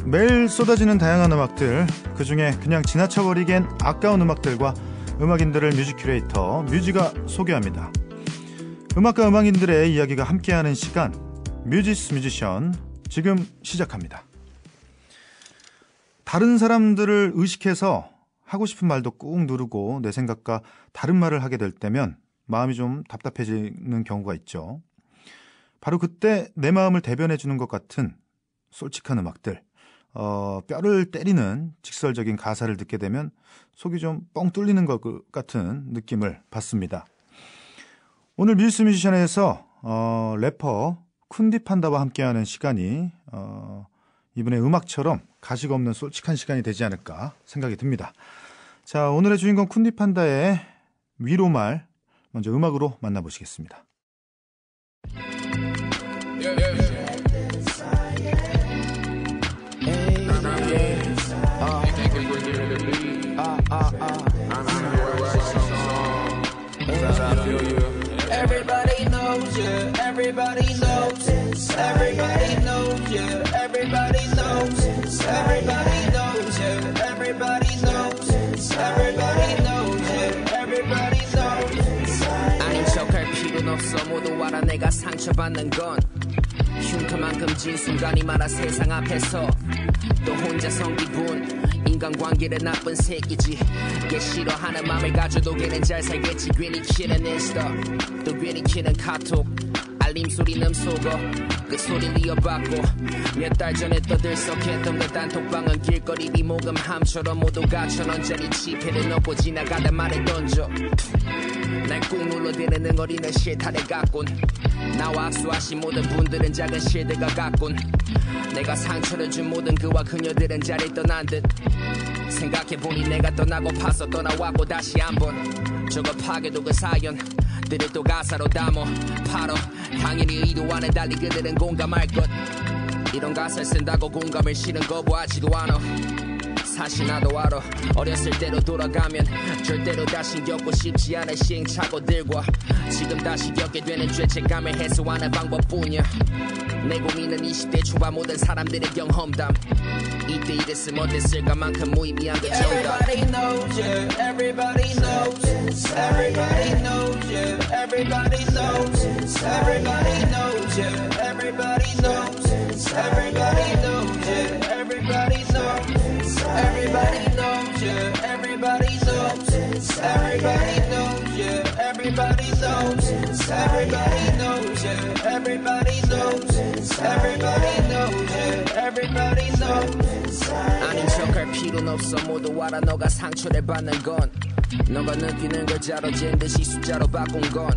매일 쏟아지는 다양한 음악들, 그중에 그냥 지나쳐버리기엔 아까운 음악들과 음악인들을 뮤직 큐레이터 뮤지가 소개합니다. 음악과 음악인들의 이야기가 함께하는 시간, 뮤지스 뮤지션, 지금 시작합니다. 다른 사람들을 의식해서 하고 싶은 말도 꾹 누르고 내 생각과 다른 말을 하게 될 때면 마음이 좀 답답해지는 경우가 있죠. 바로 그때 내 마음을 대변해주는 것 같은 솔직한 음악들, 뼈를 때리는 직설적인 가사를 듣게 되면 속이 좀 뻥 뚫리는 것 같은 느낌을 받습니다. 오늘 뮤지스 뮤지션에서 래퍼 쿤디판다와 함께하는 시간이 이번에 음악처럼 가식 없는 솔직한 시간이 되지 않을까 생각이 듭니다. 자, 오늘의 주인공 쿤디판다의 위로말 먼저 음악으로 만나보시겠습니다. Everybody knows you, everybody knows, everybody knows you, everybody knows, everybody knows you, everybody knows, everybody knows you, everybody knows. 아닌 척할 필요는 없어. 모두 알아 내가 상처받는 건 흉터만큼 진 순간이 많아. 세상 앞에서 또 혼자 선 기분. 인간관계는 나쁜 새끼지. 걔 싫어하는 맘을 가져도 걔는 잘 살겠지. 괜히 키는 인스타, 또 괜히 키는 카톡. 알림 소리는 속어 그 소리를 이어받고 몇 달 전에 떠들썩했던 그 단톡방은 길거리 비모금함처럼 모두가 1,000원짜리 지폐를 넣고 지나가다 말을 던져. 날 꾹 눌러대는 응어리는 실타래 같군. 나와 악수하신 모든 분들은 작은 실드가 같군. 내가 상처를 준 모든 그와 그녀들은 자리를 떠난 듯. 생각해보니 내가 떠나고 파서 떠나왔고 다시 한번 저거 파괴도 그 사연들을 또 가사로 담어 팔어. 당연히 의도와는 달리 그들은 공감할 것. 이런 가사를 쓴다고 공감을 실은 거부하지도 않아. 사실 나도 알아. 어렸을 때로 돌아가면 절대로 다시 겪고 싶지 않은 시행착오들과 지금 다시 겪게 되는 죄책감을 해소하는 방법뿐이야. 내 고민은 20대 초반 모든 사람들의 경험담. 이때 이랬으면 어땠을까만큼 무의미한 그 정답. Everybody knows you, everybody knows, everybody knows you, everybody knows, everybody knows you, everybody knows, everybody knows you, everybody knows, everybody knows you, everybody knows, everybody knows you, everybody knows, everybody knows you, everybody knows, everybody knows you, everybody knows. 아닌 척할 필요는 없어. 모두 알아 너가 상처를 받는 건 너가 느끼는 걸 자로 잰 듯이 숫자로 바꾼 건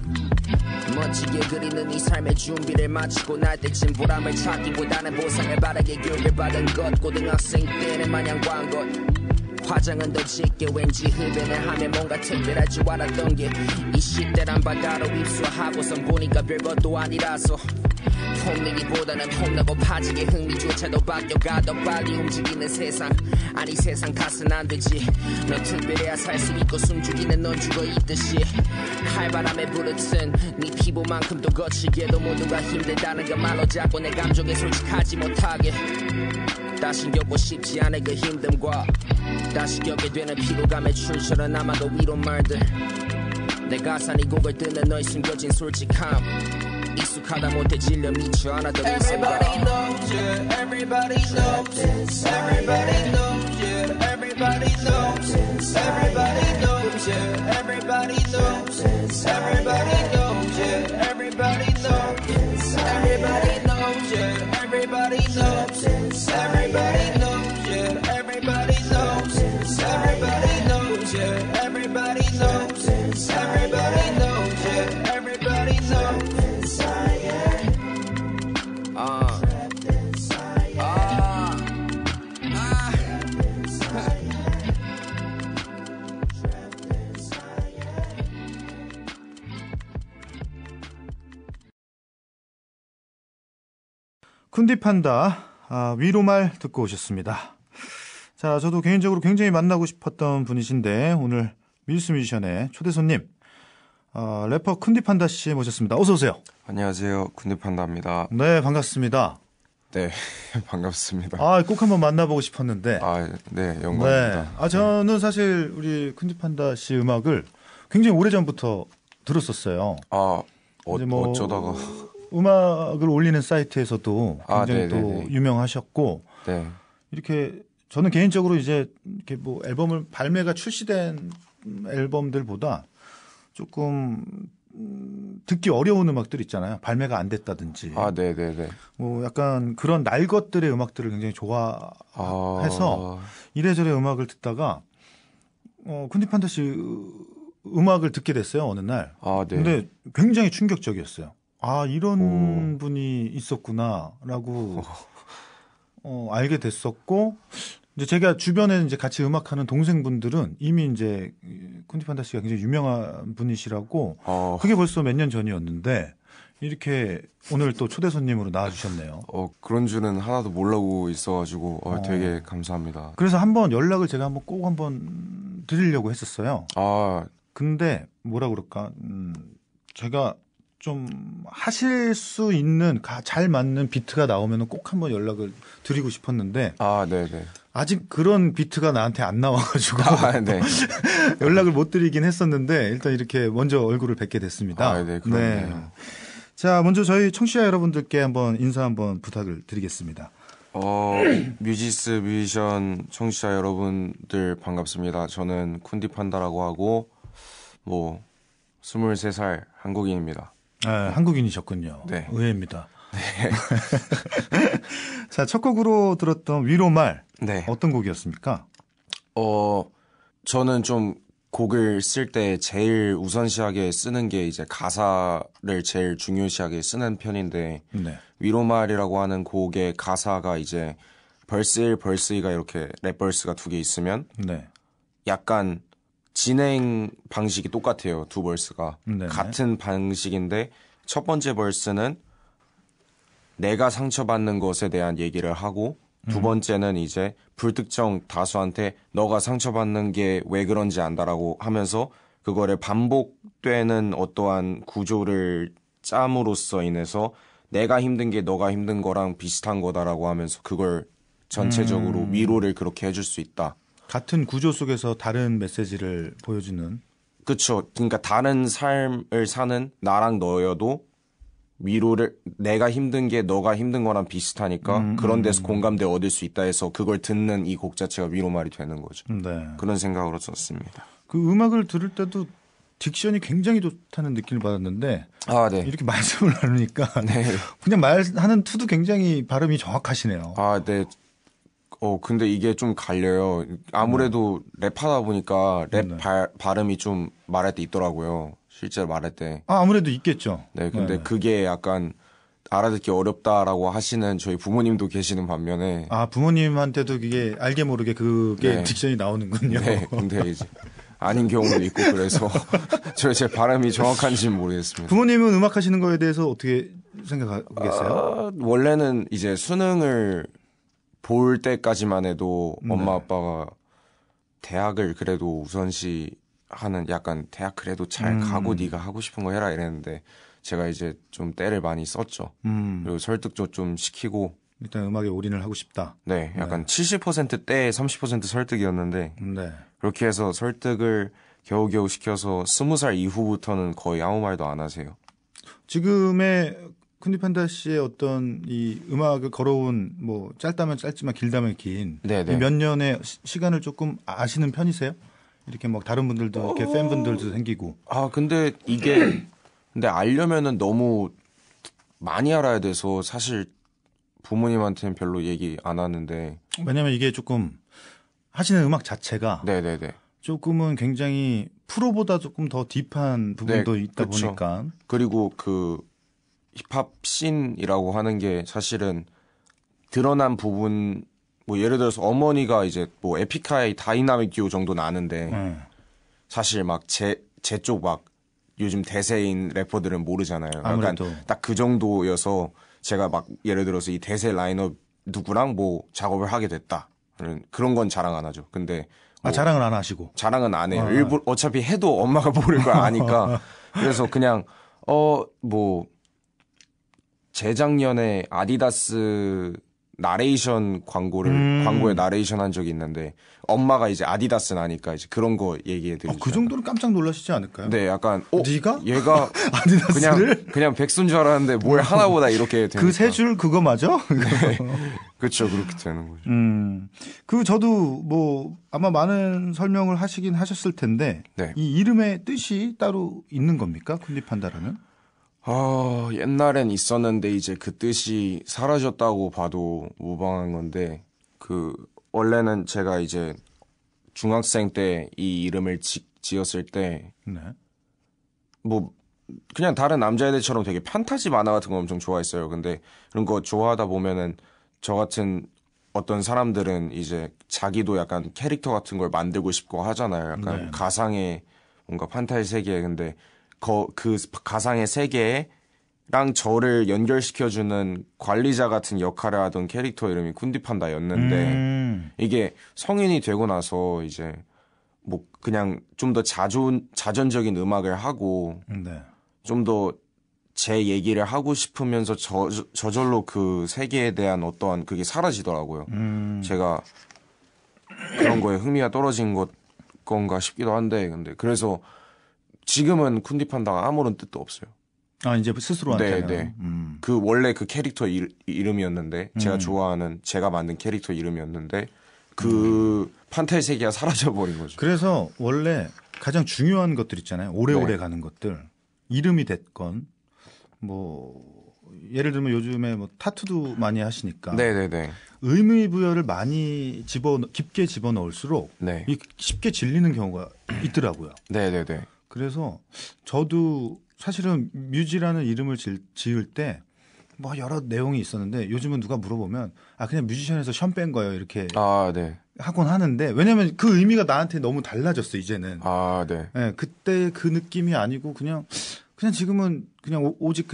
멋지게 그리는 이 삶의 준비를 마치고 날 때쯤 보람을 찾기보다는 보상을 바라게 교육을 받은 것. 고등학생 때는 마냥 광것. 화장은 더 짙게 왠지 흡연을 하면 뭔가 특별할 줄 알았던 게 20대란 바다로 입수하고선 보니까 별것도 아니라서 폼내기보다는 폼나고 파지게 흥미조차도 바뀌어가. 더 빨리 움직이는 세상. 아니 세상 탓은 안 되지. 넌 특별해야 살 수 있고 숨죽이는 넌 죽어있듯이. 칼바람에 부르튼 네 피부만큼도 거칠게도 모두가 힘들다는 그 말로 자꾸 내 감정에 솔직하지 못하게. 다시 겪고 싶지 않은 그 힘듦과 다시 겪게 되는 피로감에 출처는 아마도 위로 말들. 내 가사 네 곡을 듣는 너의 숨겨진 솔직함. 익숙하다 못해 질려 미쳐 않아도 이 생각. Everybody knows you, everybody knows, everybody knows you, everybody knows, everybody knows you, everybody knows, everybody knows you, everybody knows, everybody knows you, everybody knows, everybody knows you, everybody knows, everybody knows you, everybody knows, everybody knows you, everybody knows. 쿤디판다 위로말 듣고 오셨습니다. 자, 저도 개인적으로 굉장히 만나고 싶었던 분이신데 오늘 뮤지스 뮤지션의 초대 손님 래퍼 쿤디판다 씨 모셨습니다. 어서 오세요. 안녕하세요. 쿤디판다입니다. 네, 반갑습니다. 네, 반갑습니다. 아, 꼭 한번 만나보고 싶었는데. 네, 영광입니다. 네. 저는 사실 우리 쿤디판다 씨 음악을 굉장히 오래전부터 들었었어요. 이제 뭐 어쩌다가. 음악을 올리는 사이트에서도 굉장히 또 네네네. 유명하셨고. 네. 이렇게 저는 개인적으로 이제 이렇게 뭐 앨범을 발매가 출시된 앨범들보다 조금 듣기 어려운 음악들 있잖아요. 발매가 안 됐다든지. 네네네. 뭐 약간 그런 날 것들의 음악들을 굉장히 좋아해서 이래저래 음악을 듣다가 쿤디판다 씨 음악을 듣게 됐어요. 어느 날. 네. 근데 굉장히 충격적이었어요. 이런 분이 있었구나라고 알게 됐었고, 이제 제가 주변에 이제 같이 음악하는 동생분들은 이미 이제 쿤디판다 씨가 굉장히 유명한 분이시라고 그게 벌써 몇 년 전이었는데 이렇게 오늘 또 초대 손님으로 나와주셨네요. 그런 줄은 하나도 모르고 있어가지고 되게 감사합니다. 그래서 한번 연락을 제가 한번 꼭 한번 드리려고 했었어요. 근데 뭐라 그럴까, 제가 좀 하실 수 있는 잘 맞는 비트가 나오면 꼭 한번 연락을 드리고 싶었는데 네네. 아직 그런 비트가 나한테 안 나와가지고 네. 연락을 못 드리긴 했었는데 일단 이렇게 먼저 얼굴을 뵙게 됐습니다. 네, 그렇네요. 네. 자, 먼저 저희 청취자 여러분들께 한번 인사 한번 부탁을 드리겠습니다. 뮤지스 뮤지션 청취자 여러분들 반갑습니다. 저는 쿤디판다라고 하고 23살 한국인입니다. 한국인이셨군요. 네. 의외입니다. 네. 자, 첫 곡으로 들었던 위로말. 네. 어떤 곡이었습니까? 저는 좀 곡을 쓸 때 제일 우선시하게 쓰는 게 이제 가사를 제일 중요시하게 쓰는 편인데 네. 위로말이라고 하는 곡의 가사가 이제 벌스 1, 벌스 2가 이렇게 랩벌스가 2개 있으면 네. 약간 진행 방식이 똑같아요. 두 벌스가. 네네. 같은 방식인데 첫 번째 벌스는 내가 상처받는 것에 대한 얘기를 하고 두 번째는 이제 불특정 다수한테 너가 상처받는 게 왜 그런지 안다라고 하면서 그거를 반복되는 어떠한 구조를 짬으로써 인해서 내가 힘든 게 너가 힘든 거랑 비슷한 거다라고 하면서 그걸 전체적으로 위로를 그렇게 해줄 수 있다. 같은 구조 속에서 다른 메시지를 보여주는. 그쵸. 그러니까 다른 삶을 사는 나랑 너여도 위로를 내가 힘든 게 너가 힘든 거랑 비슷하니까 그런 데서 공감대 얻을 수 있다 해서 그걸 듣는 이 곡 자체가 위로말이 되는 거죠. 네. 그런 생각으로 썼습니다. 그 음악을 들을 때도 딕션이 굉장히 좋다는 느낌을 받았는데 네. 이렇게 말씀을 나누니까 네. 그냥 말하는 투도 굉장히 발음이 정확하시네요. 네. 근데 이게 좀 갈려요. 아무래도 랩하다 보니까 랩 발음이 좀 말할 때 있더라고요. 실제로 말할 때. 아무래도 있겠죠. 네, 근데 그게 약간 알아듣기 어렵다라고 하시는 저희 부모님도 계시는 반면에. 부모님한테도 그게 알게 모르게 그게 네. 딕션이 나오는군요. 네, 근데 이제 아닌 경우도 있고 그래서 제 발음이 정확한지는 모르겠습니다. 부모님은 음악 하시는 거에 대해서 어떻게 생각하겠어요? 원래는 이제 수능을 볼 때까지만 해도 엄마 아빠가 대학을 그래도 우선시 하는 약간 대학 그래도 잘 가고 네가 하고 싶은 거 해라 이랬는데 제가 이제 좀 때를 많이 썼죠. 그리고 설득도 좀 시키고 일단 음악에 올인을 하고 싶다. 네, 약간 70% 때 30% 설득이었는데 네. 그렇게 해서 설득을 겨우겨우 시켜서 20살 이후부터는 거의 아무 말도 안 하세요. 지금의 쿤디판다 씨의 어떤 이 음악을 걸어온 뭐 짧다면 짧지만 길다면 긴 몇 년의 시간을 조금 아시는 편이세요? 이렇게 뭐 다른 분들도 이렇게 팬분들도 생기고. 근데 이게 근데 알려면은 너무 많이 알아야 돼서 사실 부모님한테는 별로 얘기 안 하는데. 왜냐면 이게 조금 하시는 음악 자체가 네네네. 조금은 굉장히 프로보다 조금 더 딥한 부분도 있다 그쵸. 보니까. 그리고 그 힙합 씬이라고 하는 게 사실은 드러난 부분 뭐 예를 들어서 어머니가 이제 뭐 에픽하이 다이나믹 듀오 정도는 아는데 사실 막 제 쪽 막 요즘 대세인 래퍼들은 모르잖아요. 아무래도. 약간 딱 그 정도여서 제가 막 예를 들어서 이 대세 라인업 누구랑 뭐 작업을 하게 됐다. 그런 건 자랑 안 하죠. 근데 뭐 자랑을 안 하시고. 자랑은 안 해요. 일부러 어차피 해도 엄마가 모를 걸 아니까. 그래서 그냥 뭐 재작년에 아디다스 나레이션 광고에 나레이션 한 적이 있는데 엄마가 이제 아디다스 나니까 이제 그런 거 얘기해 드리죠. 그 정도는 깜짝 놀라시지 않을까요? 네, 약간 네가 얘가 아디다스를 그냥 백수인 줄 알았는데 뭘 하나보다 이렇게 되니까. 그 세 줄 그거 맞아? 네. 그렇죠. 그렇게 되는 거죠. 그 저도 뭐 아마 많은 설명을 하시긴 하셨을 텐데 네. 이 이름의 뜻이 따로 있는 겁니까? 쿤디판다라는? 옛날엔 있었는데 이제 그 뜻이 사라졌다고 봐도 무방한 건데 원래는 제가 이제 중학생 때 이 이름을 지었을 때 네. 뭐 그냥 다른 남자애들처럼 되게 판타지 만화 같은 거 엄청 좋아했어요. 근데 그런 거 좋아하다 보면은 저 같은 어떤 사람들은 이제 자기도 약간 캐릭터 같은 걸 만들고 싶고 하잖아요. 약간 네. 가상의 뭔가 판타지 세계. 근데 그 가상의 세계랑 저를 연결시켜주는 관리자 같은 역할을 하던 캐릭터 이름이 쿤디판다였는데 이게 성인이 되고 나서 이제 뭐 그냥 좀 더 자전적인 음악을 하고 네. 좀 더 제 얘기를 하고 싶으면서 저절로 그 세계에 대한 어떠한 그게 사라지더라고요. 제가 그런 거에 흥미가 떨어진 건가 싶기도 한데 근데 그래서 지금은 쿤디판다가 아무런 뜻도 없어요. 아 이제 스스로한테는. 네. 그 원래 그 캐릭터 이름이었는데 제가 좋아하는 제가 만든 캐릭터 이름이었는데 그 판타지 세계가 사라져 버린 거죠. 그래서 원래 가장 중요한 것들 있잖아요. 오래오래 네. 가는 것들. 이름이 됐건 뭐 예를 들면 요즘에 뭐 타투도 많이 하시니까 네네네. 의미 부여를 많이 깊게 집어넣을수록 네. 쉽게 질리는 경우가 있더라고요. 네네네. 그래서 저도 사실은 뮤지라는 이름을 지을 때 뭐 여러 내용이 있었는데 요즘은 누가 물어보면 그냥 뮤지션에서 션 뺀 거예요 이렇게 네. 하곤 하는데 왜냐면 그 의미가 나한테 너무 달라졌어 이제는. 네. 네, 그때 그 느낌이 아니고 그냥 지금은 그냥 오로지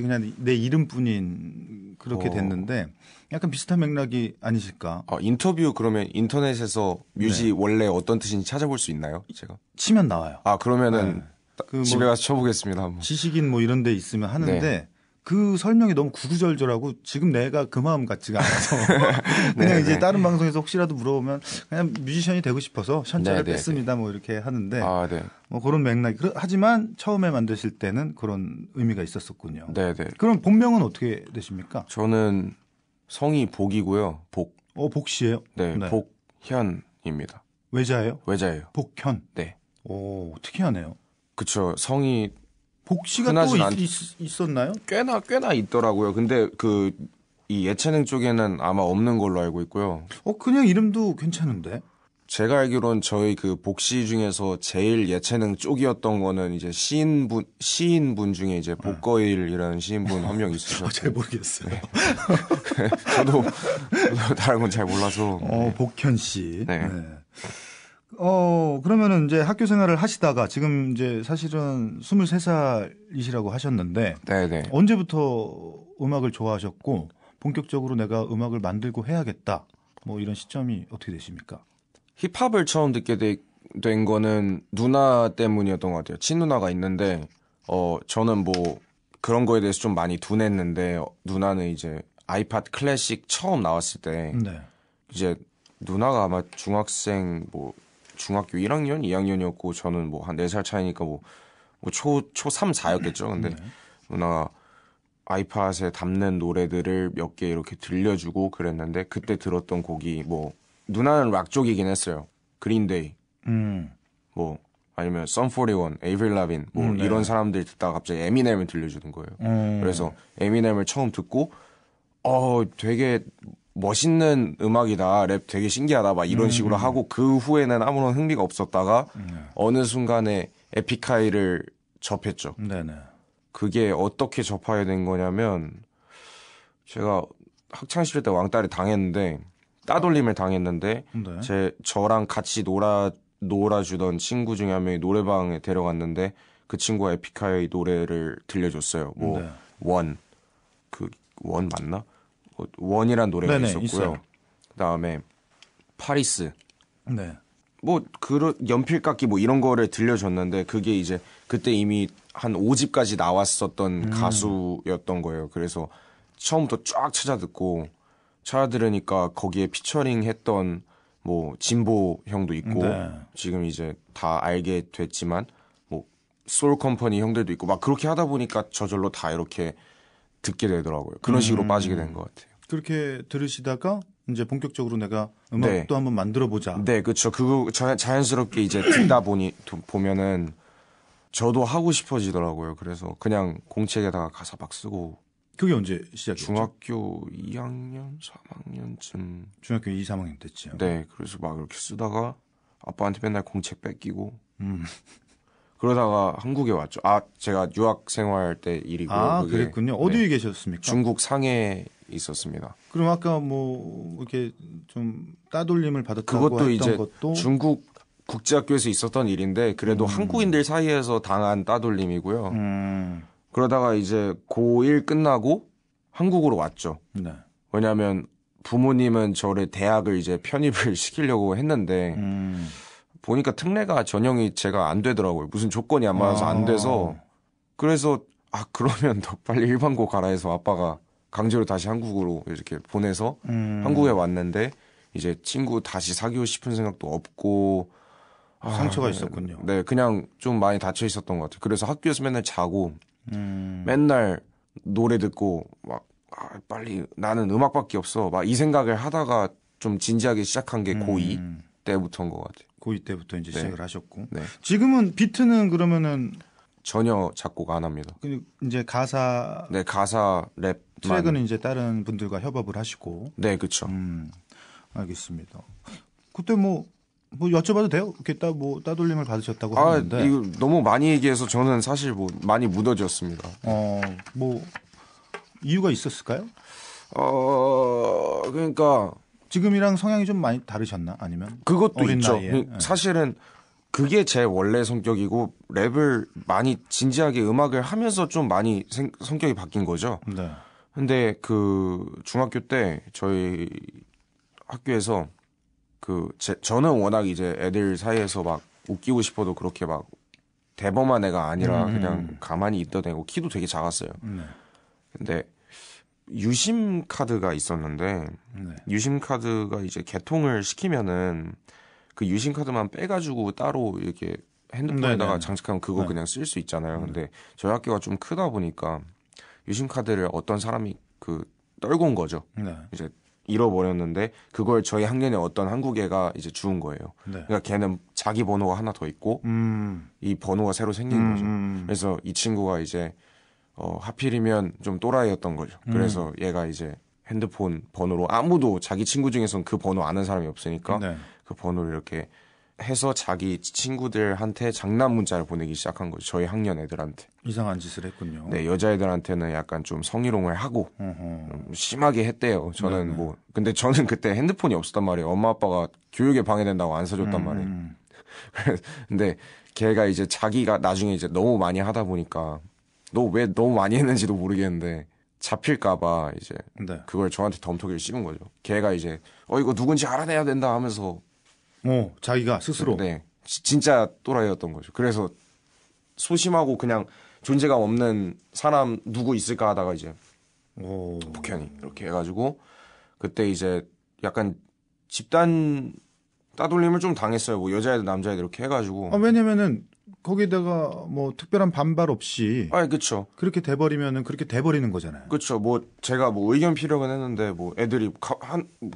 그냥 내 이름뿐인 그렇게 됐는데 약간 비슷한 맥락이 아니실까? 인터뷰 그러면 인터넷에서 뮤지 원래 어떤 뜻인지 찾아볼 수 있나요? 제가 치면 나와요. 그러면은 그 집에 뭐 가서 쳐보겠습니다. 한번. 지식인 뭐 이런 데 있으면 하는데 그 설명이 너무 구구절절하고 지금 내가 그 마음 같지가 않아서 그냥 이제 다른 방송에서 혹시라도 물어보면 그냥 뮤지션이 되고 싶어서 션자를 뺐습니다 뭐 이렇게 하는데 네. 뭐 그런 맥락. 하지만 처음에 만드실 때는 그런 의미가 있었었군요. 네네. 그럼 본명은 어떻게 되십니까? 저는 성이 복이고요. 복씨예요? 네. 복현입니다. 외자예요? 외자예요. 복현. 네. 오, 특이하네요. 그쵸. 성이 복씨가 또 있었나요? 꽤나 있더라고요. 근데 이 예체능 쪽에는 아마 없는 걸로 알고 있고요. 그냥 이름도 괜찮은데. 제가 알기론 저희 그 복시 중에서 제일 예체능 쪽이었던 거는 이제 시인분 중에 이제 복거일이라는 시인분 한 명 있으셨고. 잘 모르겠어요. 네. 저도 다른 건 잘 몰라서. 복현 씨. 네. 그러면은 이제 학교 생활을 하시다가 지금 이제 사실은 23살이시라고 하셨는데. 네네. 언제부터 음악을 좋아하셨고 본격적으로 내가 음악을 만들고 해야겠다. 뭐 이런 시점이 어떻게 되십니까? 힙합을 처음 듣게 된 거는 누나 때문이었던 것 같아요. 친누나가 있는데, 저는 뭐 그런 거에 대해서 좀 많이 둔했는데, 누나는 이제 아이팟 클래식 처음 나왔을 때, 이제 누나가 아마 중학교 1학년, 2학년이었고, 저는 뭐 한 4살 차이니까 초 3, 4였겠죠. 근데 누나가 아이팟에 담는 노래들을 몇 개 이렇게 들려주고 그랬는데, 그때 들었던 곡이 누나는 락 쪽이긴 했어요. 그린데이, 아니면 썸 41, 에이브릴 라빈, 이런 사람들 듣다가 갑자기 에미넴을 들려주는 거예요. 그래서 에미넴을 처음 듣고, 되게 멋있는 음악이다, 랩 되게 신기하다, 막 이런 식으로 하고 그 후에는 아무런 흥미가 없었다가 어느 순간에 에픽하이를 접했죠. 네네. 그게 어떻게 접하게 된 거냐면 제가 학창 시절 때 왕따를 당했는데. 따돌림을 당했는데 저랑 같이 놀아주던 친구 중에 한 명이 노래방에 데려갔는데 그 친구가 에픽하이 노래를 들려줬어요. 원 맞나? 원이란 노래가 있었고요. 있어요. 그다음에 파리스. 네. 연필깎이 이런 거를 들려줬는데 그게 이제 그때 이미 한 5집까지 나왔었던 가수였던 거예요. 그래서 처음부터 쫙 찾아 들으니까 거기에 피처링 했던 뭐 진보 형도 있고 네. 지금 이제 다 알게 됐지만 뭐 소울 컴퍼니 형들도 있고 막 그렇게 하다 보니까 저절로 다 이렇게 듣게 되더라고요. 그런 식으로 빠지게 된 것 같아요. 그렇게 들으시다가 이제 본격적으로 내가 음악도 네. 한번 만들어 보자. 네, 그렇죠. 그거 자연스럽게 이제 듣다 보면은 저도 하고 싶어지더라고요. 그래서 그냥 공책에다가 가사 막 쓰고 그게 언제 시작이었죠? 중학교 2학년, 3학년쯤. 중학교 2, 3학년 때죠. 네, 그래서 막 이렇게 쓰다가 아빠한테 맨날 공책 뺏기고 음. 그러다가 한국에 왔죠. 아, 제가 유학 생활 때 일이고 아, 그게 그랬군요. 어디에 네, 계셨습니까? 중국 상해에 있었습니다. 그럼 아까 뭐 이렇게 좀 따돌림을 받았다고 그것도 했던 이제 것도 중국 국제학교에서 있었던 일인데 그래도 한국인들 사이에서 당한 따돌림이고요. 그러다가 이제 고1 끝나고 한국으로 왔죠. 네. 왜냐하면 부모님은 저를 대학을 이제 편입을 시키려고 했는데 보니까 특례가 전형이 제가 안 되더라고요. 무슨 조건이 안 맞아서 안 돼서 그래서 아 그러면 너 빨리 일반고 가라 해서 아빠가 강제로 다시 한국으로 이렇게 보내서 한국에 왔는데 이제 친구 다시 사귀고 싶은 생각도 없고 상처가 있었군요. 네, 그냥 좀 많이 닫혀 있었던 것 같아요. 그래서 학교에서 맨날 자고 맨날 노래 듣고 막 빨리 나는 음악밖에 없어 막 이 생각을 하다가 좀 진지하게 시작한 게 고2 때부터인 것 같아요. 고2 때부터 이제 네. 시작을 하셨고 네. 지금은 비트는 그러면은 전혀 작곡 안 합니다. 이제 가사 네, 가사 랩만. 트랙은 이제 다른 분들과 협업을 하시고 네, 그렇죠. 알겠습니다. 그때 뭐 여쭤봐도 돼요? 이렇게 따돌림을 받으셨다고 하는데 이거 너무 많이 얘기해서 저는 사실 뭐 많이 묻어졌습니다. 뭐 이유가 있었을까요? 그러니까 지금이랑 성향이 좀 많이 다르셨나? 아니면 그것도 어린 있죠. 나이에? 네. 사실은 그게 제 원래 성격이고 랩을 많이 진지하게 음악을 하면서 좀 많이 성격이 바뀐 거죠. 네. 근데 그 중학교 때 저희 학교에서 저는 워낙 이제 애들 사이에서 막 웃기고 싶어도 그렇게 막 대범한 애가 아니라 그냥 가만히 있던 애고 키도 되게 작았어요. 네. 근데 유심 카드가 있었는데 네. 유심 카드가 이제 개통을 시키면은 그 유심 카드만 빼가지고 따로 이렇게 핸드폰에다가 네네네. 장착하면 그거 네. 그냥 쓸 수 있잖아요. 근데 저희 학교가 좀 크다 보니까 유심 카드를 어떤 사람이 떨고 온 거죠. 네. 이제 잃어버렸는데 그걸 저희 학년에 어떤 한국 애가 이제 주운 거예요. 네. 그러니까 걔는 자기 번호가 하나 더 있고 이 번호가 새로 생긴 거죠. 그래서 이 친구가 이제 하필이면 좀 또라이였던 거죠. 그래서 얘가 이제 핸드폰 번호로 아무도 자기 친구 중에서는 그 번호 아는 사람이 없으니까 네. 그 번호를 이렇게 해서 자기 친구들한테 장난 문자를 보내기 시작한 거죠. 저희 학년 애들한테. 이상한 짓을 했군요. 네, 여자애들한테는 약간 좀 성희롱을 하고 심하게 했대요. 저는 네네. 뭐 근데 저는 그때 핸드폰이 없었단 말이에요. 엄마 아빠가 교육에 방해된다고 안 사줬단 말이에요. 근데 걔가 이제 자기가 나중에 이제 너무 많이 하다 보니까 너 왜 너무 많이 했는지도 모르겠는데 잡힐까봐 이제 네. 그걸 저한테 덤터기를 씌운 거죠. 걔가 이제 이거 누군지 알아내야 된다 하면서 자기가 스스로. 네, 진짜 또라이였던 거죠. 그래서 소심하고 그냥 존재감 없는 사람 누구 있을까 하다가 이제 복현이 이렇게 해가지고 그때 이제 약간 집단 따돌림을 좀 당했어요. 뭐 여자애들 남자애들 이렇게 해가지고. 왜냐면은 거기다가 뭐 특별한 반발 없이 그쵸. 그렇게 돼버리면은 그렇게 돼버리는 거잖아요. 그쵸. 뭐 제가 뭐 의견 피력은 했는데 뭐 애들이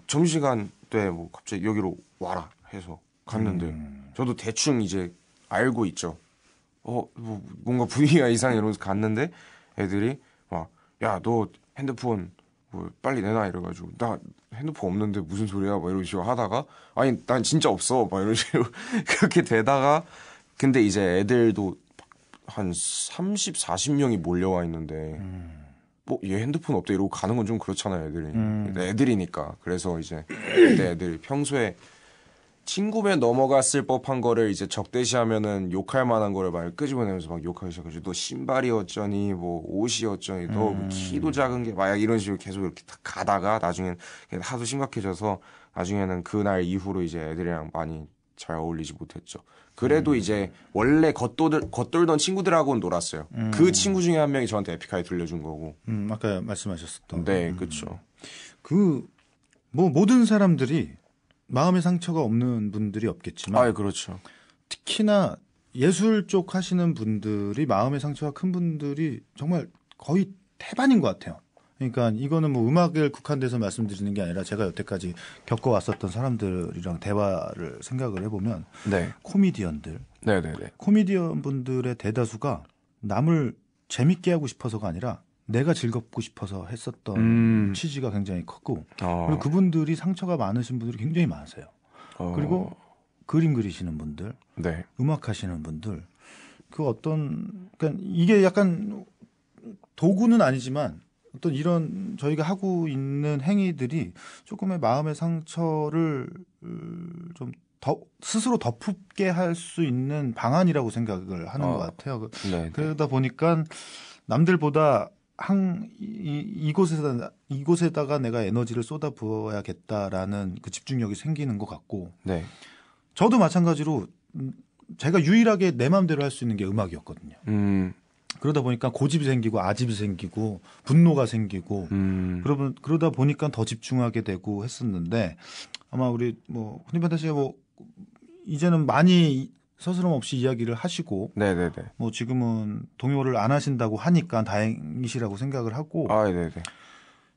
점심시간 때 뭐 갑자기 여기로 와라 해서 갔는데 저도 대충 이제 알고 있죠. 뭐 뭔가 분위기가 이상해 이러면서 갔는데 애들이 막 야 너 핸드폰 뭐 빨리 내놔 이래가지고 나 핸드폰 없는데 무슨 소리야 막 이런 식으로 하다가 아니 난 진짜 없어 막 이런 식으로 그렇게 되다가 근데 이제 애들도 한 30, 40명이 몰려와 있는데 뭐 얘 핸드폰 없대 이러고 가는 건 좀 그렇잖아요 애들이 애들이니까 그래서 이제 그때 애들이 평소에 친구면 넘어갔을 법한 거를 이제 적대시하면은 욕할 만한 거를 막 끄집어내면서 막 욕하기 시작하죠. 너 신발이 어쩌니, 뭐 옷이 어쩌니, 너 키도 작은 게 막 이런 식으로 계속 이렇게 가다가 나중엔 하도 심각해져서 나중에는 그날 이후로 이제 애들이랑 많이 잘 어울리지 못했죠. 그래도 이제 원래 겉돌던 친구들하고는 놀았어요. 그 친구 중에 한 명이 저한테 에픽하이 들려준 거고. 아까 말씀하셨었던. 네, 그렇죠. 뭐 모든 사람들이 마음의 상처가 없는 분들이 없겠지만, 그렇죠. 특히나 예술 쪽 하시는 분들이 마음의 상처가 큰 분들이 정말 거의 태반인 것 같아요. 그러니까 이거는 뭐 음악을 국한돼서 말씀드리는 게 아니라 제가 여태까지 겪어왔었던 사람들이랑 대화를 생각을 해보면 네. 코미디언들, 코미디언 분들의 대다수가 남을 재밌게 하고 싶어서가 아니라 내가 즐겁고 싶어서 했었던 취지가 굉장히 컸고 그리고 그분들이 상처가 많으신 분들이 굉장히 많으세요. 그리고 그림 그리시는 분들, 네. 음악 하시는 분들, 그러니까 이게 약간 도구는 아니지만 어떤 이런 저희가 하고 있는 행위들이 조금의 마음의 상처를 좀 더 스스로 덮게 할 수 있는 방안이라고 생각을 하는 것 같아요. 네. 그러다 보니까 남들보다 이곳에다가 내가 에너지를 쏟아 부어야겠다라는 그 집중력이 생기는 것 같고, 네. 저도 마찬가지로 제가 유일하게 내 마음대로 할 수 있는 게 음악이었거든요. 그러다 보니까 고집이 생기고 아집이 생기고 분노가 생기고 그러다 보니까 더 집중하게 되고 했었는데 아마 우리 뭐 훈이반타 씨가 뭐 이제는 많이 서스럼 없이 이야기를 하시고 네네네. 뭐 지금은 동요를 안 하신다고 하니까 다행이시라고 생각을 하고 네네.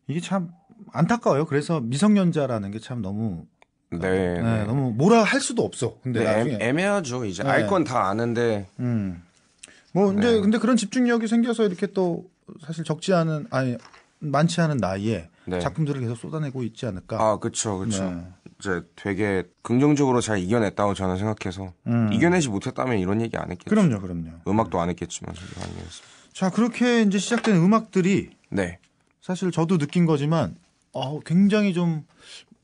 이게 참 안타까워요. 그래서 미성년자라는 게 참 너무 너무 뭐라 할 수도 없어. 근데 나중에 애매하죠. 이제 알 건 다 아는데. 뭐 이제 근데 그런 집중력이 생겨서 이렇게 또 사실 많지 않은 나이에 작품들을 계속 쏟아내고 있지 않을까. 그렇죠. 네. 이제 되게 긍정적으로 잘 이겨냈다고 저는 생각해서 이겨내지 못했다면 이런 얘기 안 했겠죠. 그럼요. 음악도 안 했겠지만 저도 안 했어요. 자, 그렇게 이제 시작된 음악들이 사실 저도 느낀 거지만 굉장히 좀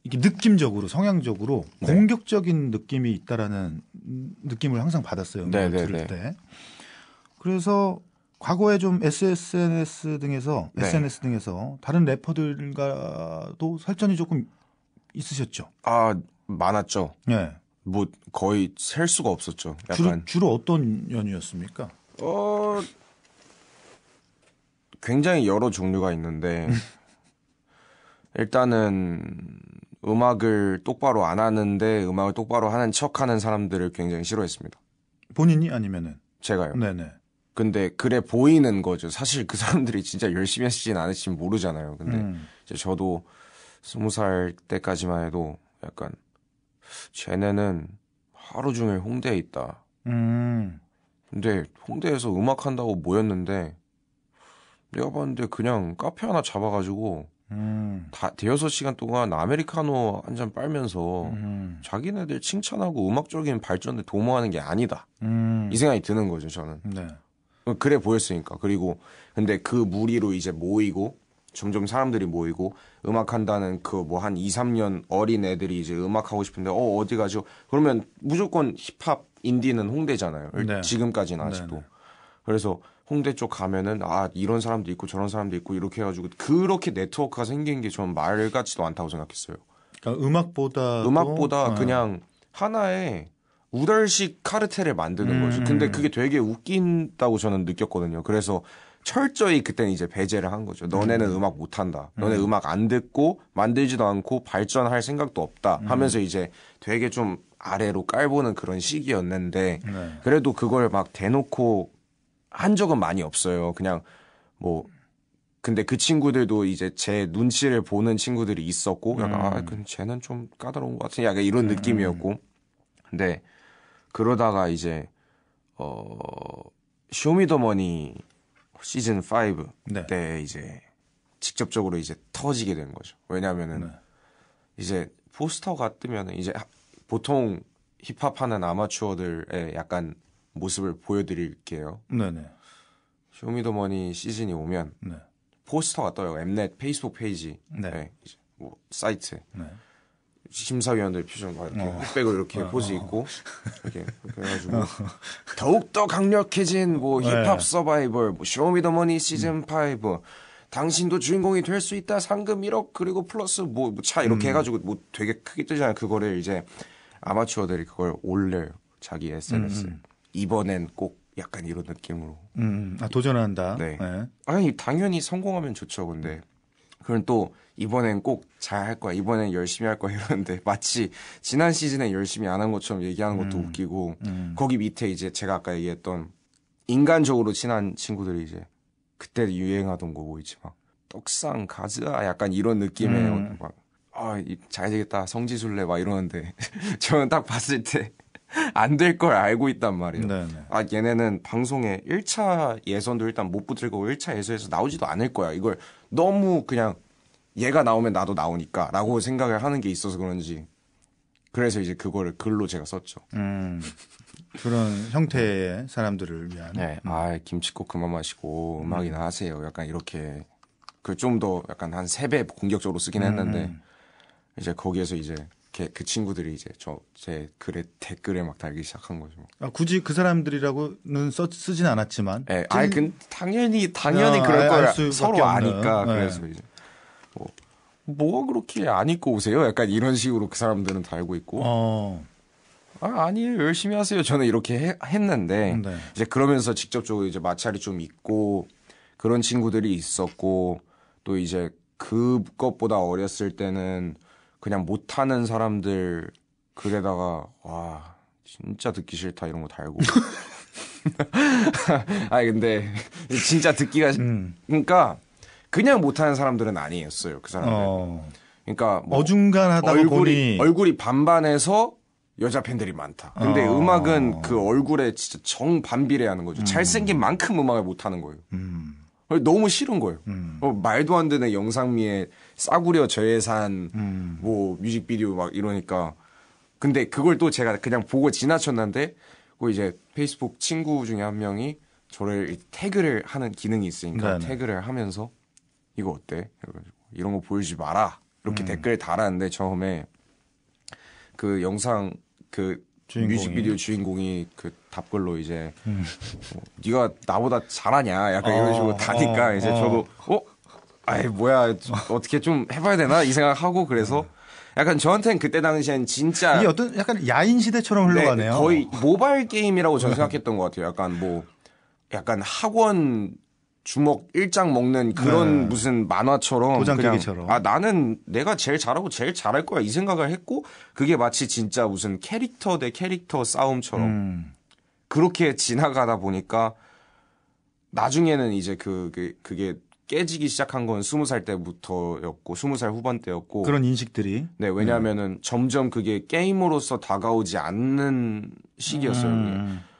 이게 느낌적으로 성향적으로 공격적인 느낌이 있다라는 느낌을 항상 받았어요. 음악을 들을 때. 그래서 과거에 좀 SNS 등에서 다른 래퍼들과도 설전이 조금 있으셨죠? 많았죠. 네. 뭐 거의 셀 수가 없었죠. 약간 주로 어떤 연유였습니까? 굉장히 여러 종류가 있는데 일단은 음악을 똑바로 안 하는데 음악을 똑바로 하는 척하는 사람들을 굉장히 싫어했습니다. 본인이 아니면은? 제가요. 네네. 근데 그래 보이는 거죠. 사실 그 사람들이 진짜 열심히 하시진 않으시면 모르잖아요. 근데 이제 저도 20살 때까지만 해도 약간 쟤네는 하루 종일 홍대에 있다. 근데 홍대에서 음악한다고 모였는데 내가 봤는데 그냥 카페 하나 잡아가지고 대여섯 시간 동안 아메리카노 한 잔 빨면서 자기네들 칭찬하고 음악적인 발전을 도모하는 게 아니다. 이 생각이 드는 거죠, 저는. 네. 그래 보였으니까. 그리고 근데 그 무리로 이제 모이고 점점 사람들이 모이고 음악한다는 그 뭐 한 2, 3년 어린 애들이 이제 음악하고 싶은데 어디 가죠? 그러면 무조건 힙합, 인디는 홍대잖아요. 네. 지금까지는 아직도. 네네. 그래서 홍대 쪽 가면은 이런 사람도 있고 저런 사람도 있고 이렇게 해가지고 그렇게 네트워크가 생긴 게 전 말 같지도 않다고 생각했어요. 그러니까 음악보다 그냥 하나의 우덜식 카르텔을 만드는 거죠. 근데 그게 되게 웃긴다고 저는 느꼈거든요. 그래서 철저히 그때는 이제 배제를 한 거죠. 너네는 음악 못한다. 너네 음악 안 듣고 만들지도 않고 발전할 생각도 없다 하면서 이제 되게 좀 아래로 깔보는 그런 시기였는데 그래도 그걸 막 대놓고 한 적은 많이 없어요. 그냥 뭐 근데 그 친구들도 이제 제 눈치를 보는 친구들이 있었고 약간 그럼 쟤는 좀 까다로운 것 같은 약간 이런 느낌이었고 근데 그러다가 이제 쇼미더머니 시즌 5 때 이제 직접적으로 이제 터지게 된 거죠. 왜냐하면은 이제 포스터가 뜨면은 이제 보통 힙합하는 아마추어들의 약간 모습을 보여드릴게요. 네네. 쇼미더머니 시즌이 오면 포스터가 떠요. 엠넷 페이스북 페이지, 이제 뭐 사이트. 심사위원들 표정 막 이렇게 흑백을 이렇게 포즈 있고 이렇게 해가지고 더욱더 강력해진 뭐 힙합 서바이벌 뭐 쇼미더머니 시즌 5 당신도 주인공이 될 수 있다 상금 1억 그리고 플러스 뭐 차 이렇게 해가지고 뭐 되게 크게 뜨잖아요. 그거를 이제 아마추어들이 그걸 올려요. 자기 SNS에. 이번엔 꼭 약간 이런 느낌으로. 도전한다. 네. 네. 아니 당연히 성공하면 좋죠. 근데 그럼 또 이번엔 꼭 잘 할 거야. 이번엔 열심히 할 거야 이러는데 마치 지난 시즌에 열심히 안 한 것처럼 얘기하는 것도 웃기고 거기 밑에 이제 제가 아까 얘기했던 인간적으로 친한 친구들이 이제 그때 유행하던 거 뭐 있지 막 떡상 가즈아 약간 이런 느낌의 막 잘 되겠다 성지순례 막 이러는데 저는 딱 봤을 때 안 될 걸 알고 있단 말이에요. 네네. 얘네는 방송에 1차 예선도 일단 못 붙을 거고 1차 예선에서 나오지도 않을 거야. 이걸 너무 그냥 얘가 나오면 나도 나오니까 라고 생각을 하는 게 있어서 그런지 그래서 이제 그거를 글로 제가 썼죠. 그런 형태의 사람들을 위한. 네. 김치국 그만 마시고 음악이나 하세요. 약간 이렇게 그 좀 더 약간 한 3배 공격적으로 쓰긴 했는데 이제 거기에서 이제 그 친구들이 이제 제 글에 댓글에 막 달기 시작한 거죠. 굳이 그 사람들이라고는 쓰진 않았지만. 네. 당연히 그럴 걸 서로 아니까. 네. 그래서 이제 뭐 그렇게 안 입고 오세요? 약간 이런 식으로 그 사람들은 달고 있고. 아니에요. 열심히 하세요. 저는 이렇게 했는데 네. 이제 그러면서 직접적으로 이제 마찰이 좀 있고 그런 친구들이 있었고 또 이제 그것보다 어렸을 때는 그냥 못하는 사람들 글에다가 와 진짜 듣기 싫다 이런 거 달고 근데 진짜 듣기가 그러니까 그냥 못하는 사람들은 아니었어요 그 사람들. 그러니까 뭐 어중간하다고 보니 얼굴이 반반해서 여자 팬들이 많다. 근데 음악은 그 얼굴에 진짜 정반비례하는 거죠. 잘생긴 만큼 음악을 못하는 거예요. 너무 싫은 거예요. 말도 안 되는 영상미에 싸구려 저예산 뭐 뮤직비디오 막 이러니까. 근데 그걸 또 제가 그냥 보고 지나쳤는데 그 이제 페이스북 친구 중에 한 명이 저를 태그를 하는 기능이 있으니까 네네. 태그를 하면서 이거 어때? 이런 거 보여주지 마라. 이렇게 댓글을 달았는데 처음에 그 영상 그 뮤직비디오 주인공이 그 답글로 이제 네가 나보다 잘하냐 약간 이런 식으로 다니까 이제 저도 뭐야 어떻게 좀 해봐야 되나 이 생각하고 그래서 약간 저한테는 그때 당시엔 진짜 이게 어떤 약간 야인 시대처럼 흘러가네요. 거의 모바일 게임이라고 저는 생각했던 것 같아요. 약간 학원 주먹 1장 먹는 그런 무슨 만화처럼 도장 그냥 깨기처럼. 나는 내가 제일 잘하고 제일 잘할 거야 이 생각을 했고 그게 마치 진짜 무슨 캐릭터 대 캐릭터 싸움처럼 그렇게 지나가다 보니까 나중에는 이제 그게 깨지기 시작한 건 20살 때부터였고 20살 후반 때였고 그런 인식들이. 네 왜냐하면은 점점 그게 게임으로서 다가오지 않는 시기였어요.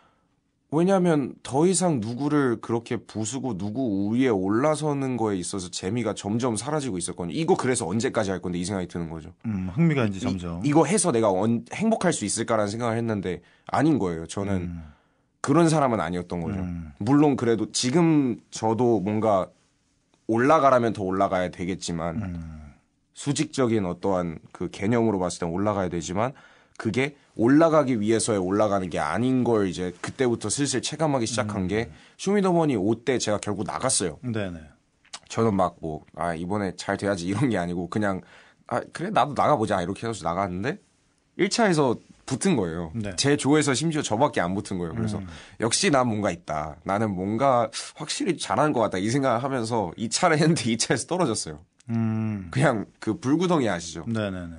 왜냐하면 더 이상 누구를 그렇게 부수고 누구 위에 올라서는 거에 있어서 재미가 점점 사라지고 있었거든요. 이거 그래서 언제까지 할 건데 이 생각이 드는 거죠. 흥미가 이제 점점. 이거 해서 내가 행복할 수 있을까라는 생각을 했는데 아닌 거예요. 저는 그런 사람은 아니었던 거죠. 물론 그래도 지금 저도 뭔가 올라가라면 더 올라가야 되겠지만 수직적인 어떠한 그 개념으로 봤을 땐 올라가야 되지만 그게 올라가기 위해서의 올라가는 게 아닌 걸 이제 그때부터 슬슬 체감하기 시작한 게 쇼미더머니 5때 제가 결국 나갔어요. 네네. 저는 막 이번에 잘 돼야지 이런 게 아니고 그냥 그래 나도 나가보자 이렇게 해서 나갔는데 1차에서 붙은 거예요. 네. 제 조에서 심지어 저밖에 안 붙은 거예요. 그래서 역시 난 뭔가 있다. 나는 뭔가 확실히 잘하는 것 같다 이 생각을 하면서 2차를 했는데 2차에서 떨어졌어요. 그냥 그 불구덩이 아시죠? 네네네.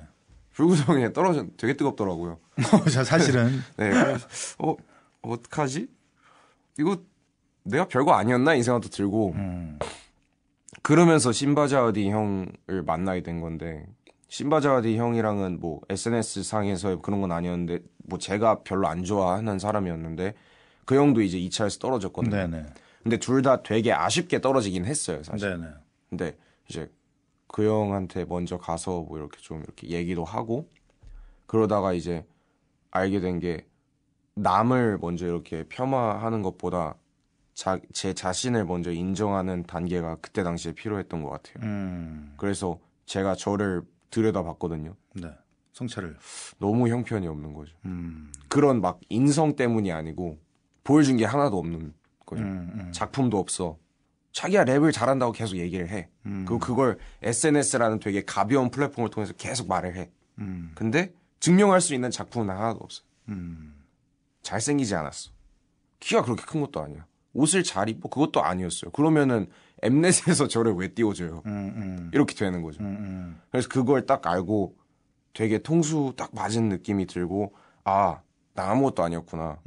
불구덩이에 떨어져 되게 뜨겁더라고요. 사실은. 네. 그래서 어떡하지? 이거 내가 별거 아니었나 이 생각도 들고 그러면서 신바자디 형을 만나게 된 건데 신바자디 형이랑은 뭐 SNS 상에서 그런 건 아니었는데 뭐 제가 별로 안 좋아하는 사람이었는데 그 형도 이제 2차에서 떨어졌거든요. 네네. 근데 둘 다 되게 아쉽게 떨어지긴 했어요, 사실. 네네. 근데 이제 그 형한테 먼저 가서 뭐 이렇게 좀 이렇게 얘기도 하고 그러다가 이제 알게 된 게 남을 먼저 이렇게 폄하하는 것보다 제 자신을 먼저 인정하는 단계가 그때 당시에 필요했던 것 같아요. 그래서 제가 저를 들여다봤거든요. 네. 성찰을. 너무 형편이 없는 거죠. 그런 막 인성 때문이 아니고 보여준 게 하나도 없는 거죠. 작품도 없어. 자기가 랩을 잘한다고 계속 얘기를 해. 그리고 그걸 SNS라는 되게 가벼운 플랫폼을 통해서 계속 말을 해. 근데 증명할 수 있는 작품은 하나도 없어요. 음. 잘생기지 않았어. 키가 그렇게 큰 것도 아니야. 옷을 잘 입고 그것도 아니었어요. 그러면은 엠넷에서 저를 왜 띄워줘요? 이렇게 되는 거죠. 그래서 그걸 딱 알고 되게 통수 딱 맞은 느낌이 들고 아, 나 아무것도 아니었구나.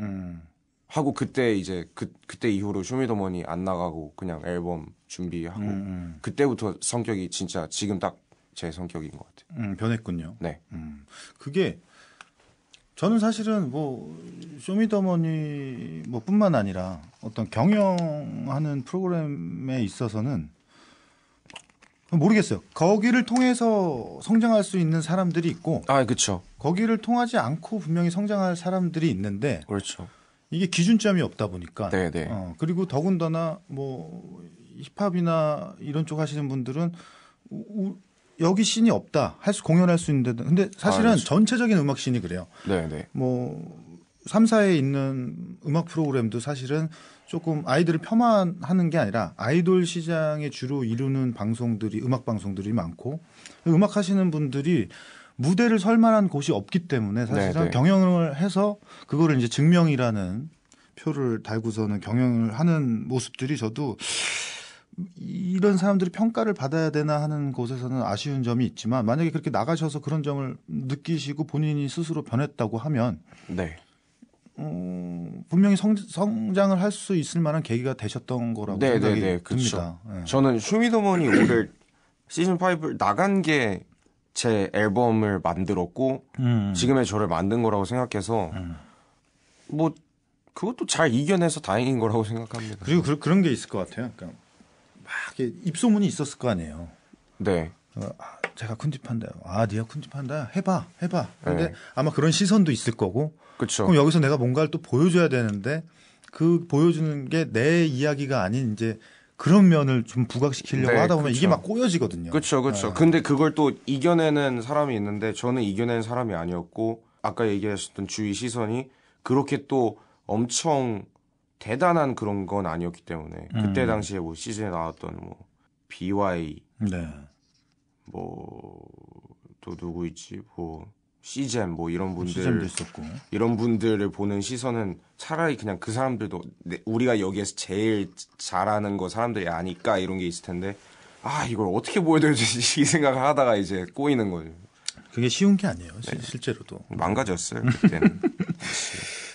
하고 그때 이제 그때 이후로 쇼미더머니 안 나가고 그냥 앨범 준비하고 그때부터 성격이 진짜 지금 딱 제 성격인 것 같아요. 변했군요. 네. 그게 저는 사실은 뭐 쇼미더머니 뭐 뿐만 아니라 어떤 경영하는 프로그램에 있어서는 모르겠어요. 거기를 통해서 성장할 수 있는 사람들이 있고 아, 그렇죠. 거기를 통하지 않고 분명히 성장할 사람들이 있는데 그렇죠. 이게 기준점이 없다 보니까 네네. 그리고 더군다나 뭐 힙합이나 이런 쪽 하시는 분들은 여기 씬이 없다 공연할 수 있는데 근데 사실은 그렇죠. 전체적인 음악 씬이 그래요. 네네. 뭐 3사에 있는 음악 프로그램도 사실은 조금 아이들을 폄하하는 게 아니라 아이돌 시장에 주로 이루는 방송들이 음악 방송들이 많고 음악 하시는 분들이 무대를 설 만한 곳이 없기 때문에 사실은 네네. 경영을 해서 그거를 이제 증명이라는 표를 달고서는 경영을 하는 모습들이 저도 이런 사람들이 평가를 받아야 되나 하는 곳에서는 아쉬운 점이 있지만 만약에 그렇게 나가셔서 그런 점을 느끼시고 본인이 스스로 변했다고 하면 네. 분명히 성장을 할 수 있을 만한 계기가 되셨던 거라고 생각이 듭니다. 네. 저는 쇼미더머니 올해 시즌 5 나간 게 제 앨범을 만들었고 지금의 저를 만든 거라고 생각해서 뭐 그것도 잘 이겨내서 다행인 거라고 생각합니다. 그리고 그런 게 있을 것 같아요. 그러니까 막 이렇게 입소문이 있었을 거 아니에요. 네. 제가 쿤집한다. 네가 쿤집한다. 해봐. 근데 네. 아마 그런 시선도 있을 거고. 그렇죠. 그럼 여기서 내가 뭔가를 또 보여줘야 되는데 그 보여주는 게 내 이야기가 아닌 이제 그런 면을 좀 부각시키려고 네, 하다 보면 그쵸. 이게 막 꼬여지거든요. 그렇죠. 근데 그걸 또 이겨내는 사람이 있는데 저는 이겨내는 사람이 아니었고 아까 얘기하셨던 주위 시선이 그렇게 또 엄청 대단한 그런 건 아니었기 때문에 그때 당시에 뭐 시즌에 나왔던 뭐 BY 네. 뭐 또 누구 있지 뭐 시젠 뭐 이런 시즌도 분들 있었고. 이런 분들을 보는 시선은 차라리 그냥 그 사람들도 우리가 여기에서 제일 잘하는 거 사람들이 아니까 이런 게 있을 텐데 이걸 어떻게 보여드릴지 이 생각을 하다가 이제 꼬이는 거죠. 그게 쉬운 게 아니에요. 실제로도. 망가졌어요 그때는.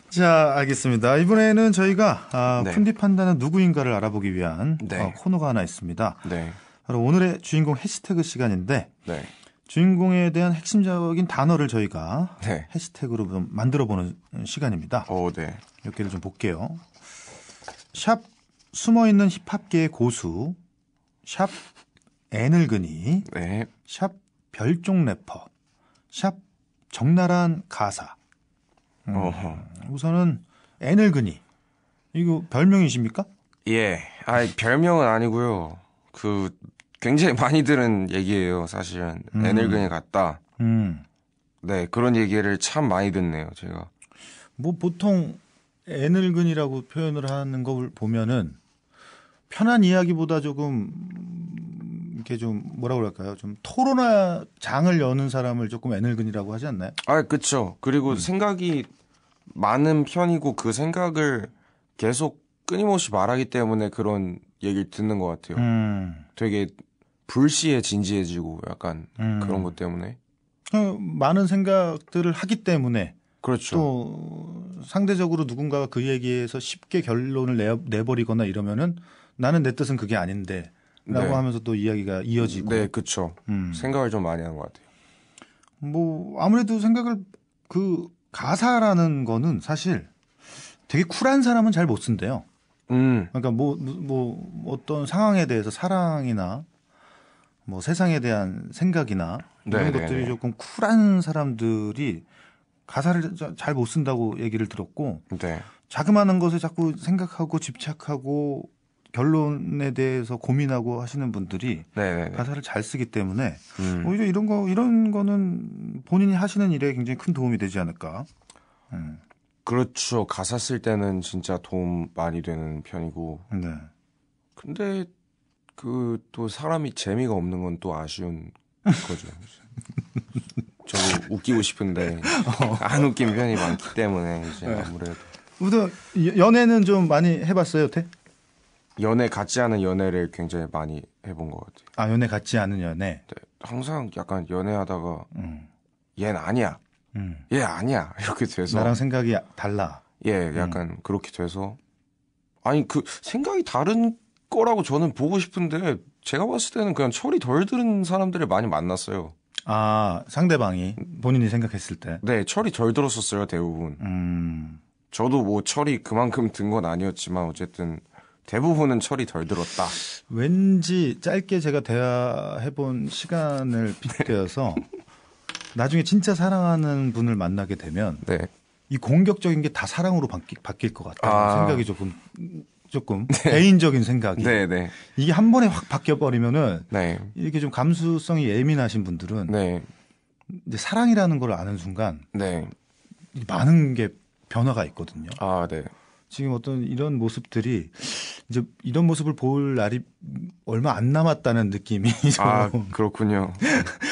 자, 알겠습니다. 이번에는 저희가 네. 푼디 판단은 누구인가를 알아보기 위한 네. 코너가 하나 있습니다. 네. 바로 오늘의 주인공 해시태그 시간인데 네. 주인공에 대한 핵심적인 단어를 저희가 네. 해시태그로 좀 만들어보는 시간입니다. 네. 몇 개를 좀 볼게요. 샵 숨어있는 힙합계의 고수, 샵 애늙은이, 네. 샵 별종 래퍼, 샵 적나라한 가사. 우선은 애늙은이. 이거 별명이십니까? 예. 별명은 아니고요. 굉장히 많이 들은 얘기예요, 사실은. 애늙은이 같다. 네, 그런 얘기를 참 많이 듣네요, 제가. 뭐 보통 애늙은이라고 표현을 하는 걸 보면은 편한 이야기보다 조금 이렇게 좀 뭐라 그럴까요? 좀 토론장을 여는 사람을 조금 애늙은이라고 하지 않나요? 그쵸. 그리고 생각이 많은 편이고 그 생각을 계속 끊임없이 말하기 때문에 그런 얘기를 듣는 것 같아요. 되게 불시에 진지해지고 약간 그런 것 때문에. 많은 생각들을 하기 때문에 그렇죠. 또 상대적으로 누군가가 그 얘기에서 쉽게 결론을 내버리거나 이러면은 나는 내 뜻은 그게 아닌데 라고 네. 하면서 또 이야기가 이어지고. 네, 그쵸. 생각을 좀 많이 하는 것 같아요. 뭐 아무래도 생각을 가사라는 거는 사실 되게 쿨한 사람은 잘 못 쓴대요. 그러니까 뭐 어떤 상황에 대해서 사랑이나 뭐 세상에 대한 생각이나 이런 네네네. 것들이 조금 쿨한 사람들이 가사를 잘 못 쓴다고 얘기를 들었고 네. 자그마한 것을 자꾸 생각하고 집착하고 결론에 대해서 고민하고 하시는 분들이 네네네. 가사를 잘 쓰기 때문에 오히려 이런 거는 본인이 하시는 일에 굉장히 큰 도움이 되지 않을까. 그렇죠. 가사 쓸 때는 진짜 도움 많이 되는 편이고. 네. 근데 또 사람이 재미가 없는 건 또 아쉬운 거죠. 저도 웃기고 싶은데 안 웃긴 편이 많기 때문에 이제 아무래도 우선 연애는 좀 많이 해봤어요, 태? 연애 같지 않은 연애를 굉장히 많이 해본 것 같아요. 아, 연애 같지 않은 연애. 네, 항상 약간 연애하다가 음. 얘는 아니야, 얘 아니야 이렇게 돼서 나랑 생각이 달라. 예, 약간 그렇게 돼서 아니 그 생각이 다른 거라고 저는 보고 싶은데 제가 봤을 때는 그냥 철이 덜 들은 사람들을 많이 만났어요. 아, 상대방이 본인이 생각했을 때. 네, 철이 덜 들었었어요 대부분. 저도 뭐 철이 그만큼 든 건 아니었지만 어쨌든 대부분은 철이 덜 들었다. 왠지 짧게 제가 대화해본 시간을 빗대어서 나중에 진짜 사랑하는 분을 만나게 되면 네. 이 공격적인 게 다 사랑으로 바뀔 것 같아요. 아. 생각이 조금 개인적인 생각이. 네, 네. 이게 한 번에 확 바뀌어버리면은 네. 이렇게 좀 감수성이 예민하신 분들은 네. 이제 사랑이라는 걸 아는 순간 네. 많은 게 변화가 있거든요. 아, 네. 지금 어떤 이런 모습들이 이제 이런 모습을 볼 날이 얼마 안 남았다는 느낌이 좀. 아, 그렇군요.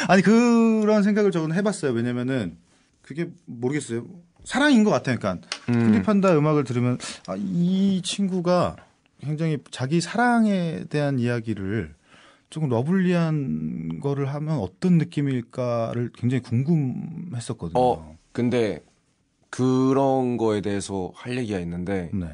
아니 그런 생각을 저는 해봤어요. 왜냐면은 그게 모르겠어요. 사랑인 것 같아요. 그러니까 필리판다 음악을 들으면 아, 이 친구가 굉장히 자기 사랑에 대한 이야기를 조금 러블리한 거를 하면 어떤 느낌일까를 굉장히 궁금했었거든요. 근데 그런 거에 대해서 할 얘기가 있는데 네.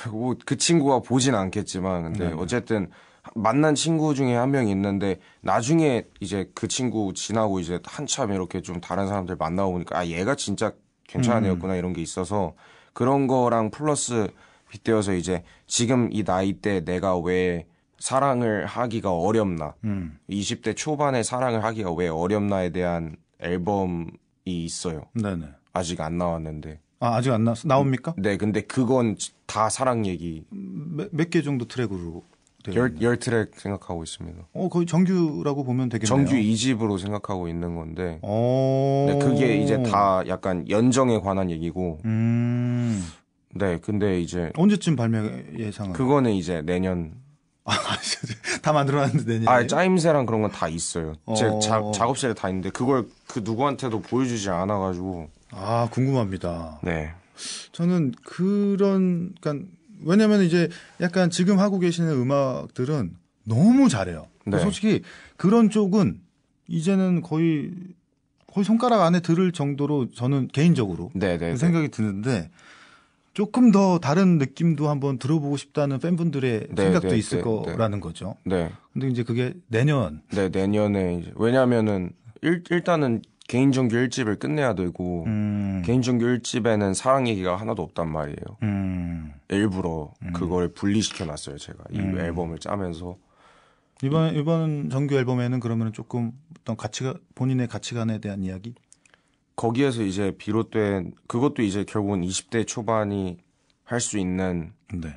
뭐 그 친구가 보진 않겠지만 근데 네. 어쨌든 만난 친구 중에 한 명이 있는데 나중에 이제 그 친구 지나고 이제 한참 이렇게 좀 다른 사람들 만나고 보니까 아 얘가 진짜 괜찮은 애였구나 이런 게 있어서 그런 거랑 플러스 빗대어서 이제 지금 이 나이 때 내가 왜 사랑을 하기가 어렵나 20대 초반에 사랑을 하기가 왜 어렵나에 대한 앨범이 있어요. 네네. 아직 안 나왔는데. 아, 아직 안 나옵니까? 네, 근데 그건 다 사랑 얘기. 몇 개 정도 트랙으로 되어 있나요? 열 트랙 생각하고 있습니다. 거의 정규라고 보면 되겠네요. 정규 2집으로 생각하고 있는 건데. 오. 네, 그게 이제 다 약간 연정에 관한 얘기고. 네, 근데 이제 언제쯤 발매 예상은? 그거는 이제 내년. 다 만들어놨는데 내년에. 짜임새랑 그런 건 다 있어요. 제 어. 작업실에 다 있는데 그걸 그 누구한테도 보여주지 않아가지고. 아, 궁금합니다. 네. 저는 그러니까 왜냐면 이제 약간 지금 하고 계시는 음악들은 너무 잘해요. 네. 솔직히 그런 쪽은 이제는 거의 손가락 안에 들을 정도로 저는 개인적으로 네. 생각이 드는데 조금 더 다른 느낌도 한번 들어보고 싶다는 팬분들의 네, 생각도 네, 있을 네, 거라는 거죠. 네. 근데 이제 그게 내년. 네, 내년에 이제 왜냐면은 일단은 개인 정규 1집을 끝내야 되고 개인 정규 1집에는 사랑 얘기가 하나도 없단 말이에요. 일부러 그걸 분리시켜 놨어요, 제가. 이 앨범을 짜면서. 이번 정규 앨범에는 그러면 조금 어떤 본인의 가치관에 대한 이야기? 거기에서 이제 비롯된 그것도 이제 결국은 20대 초반이 할 수 있는 네.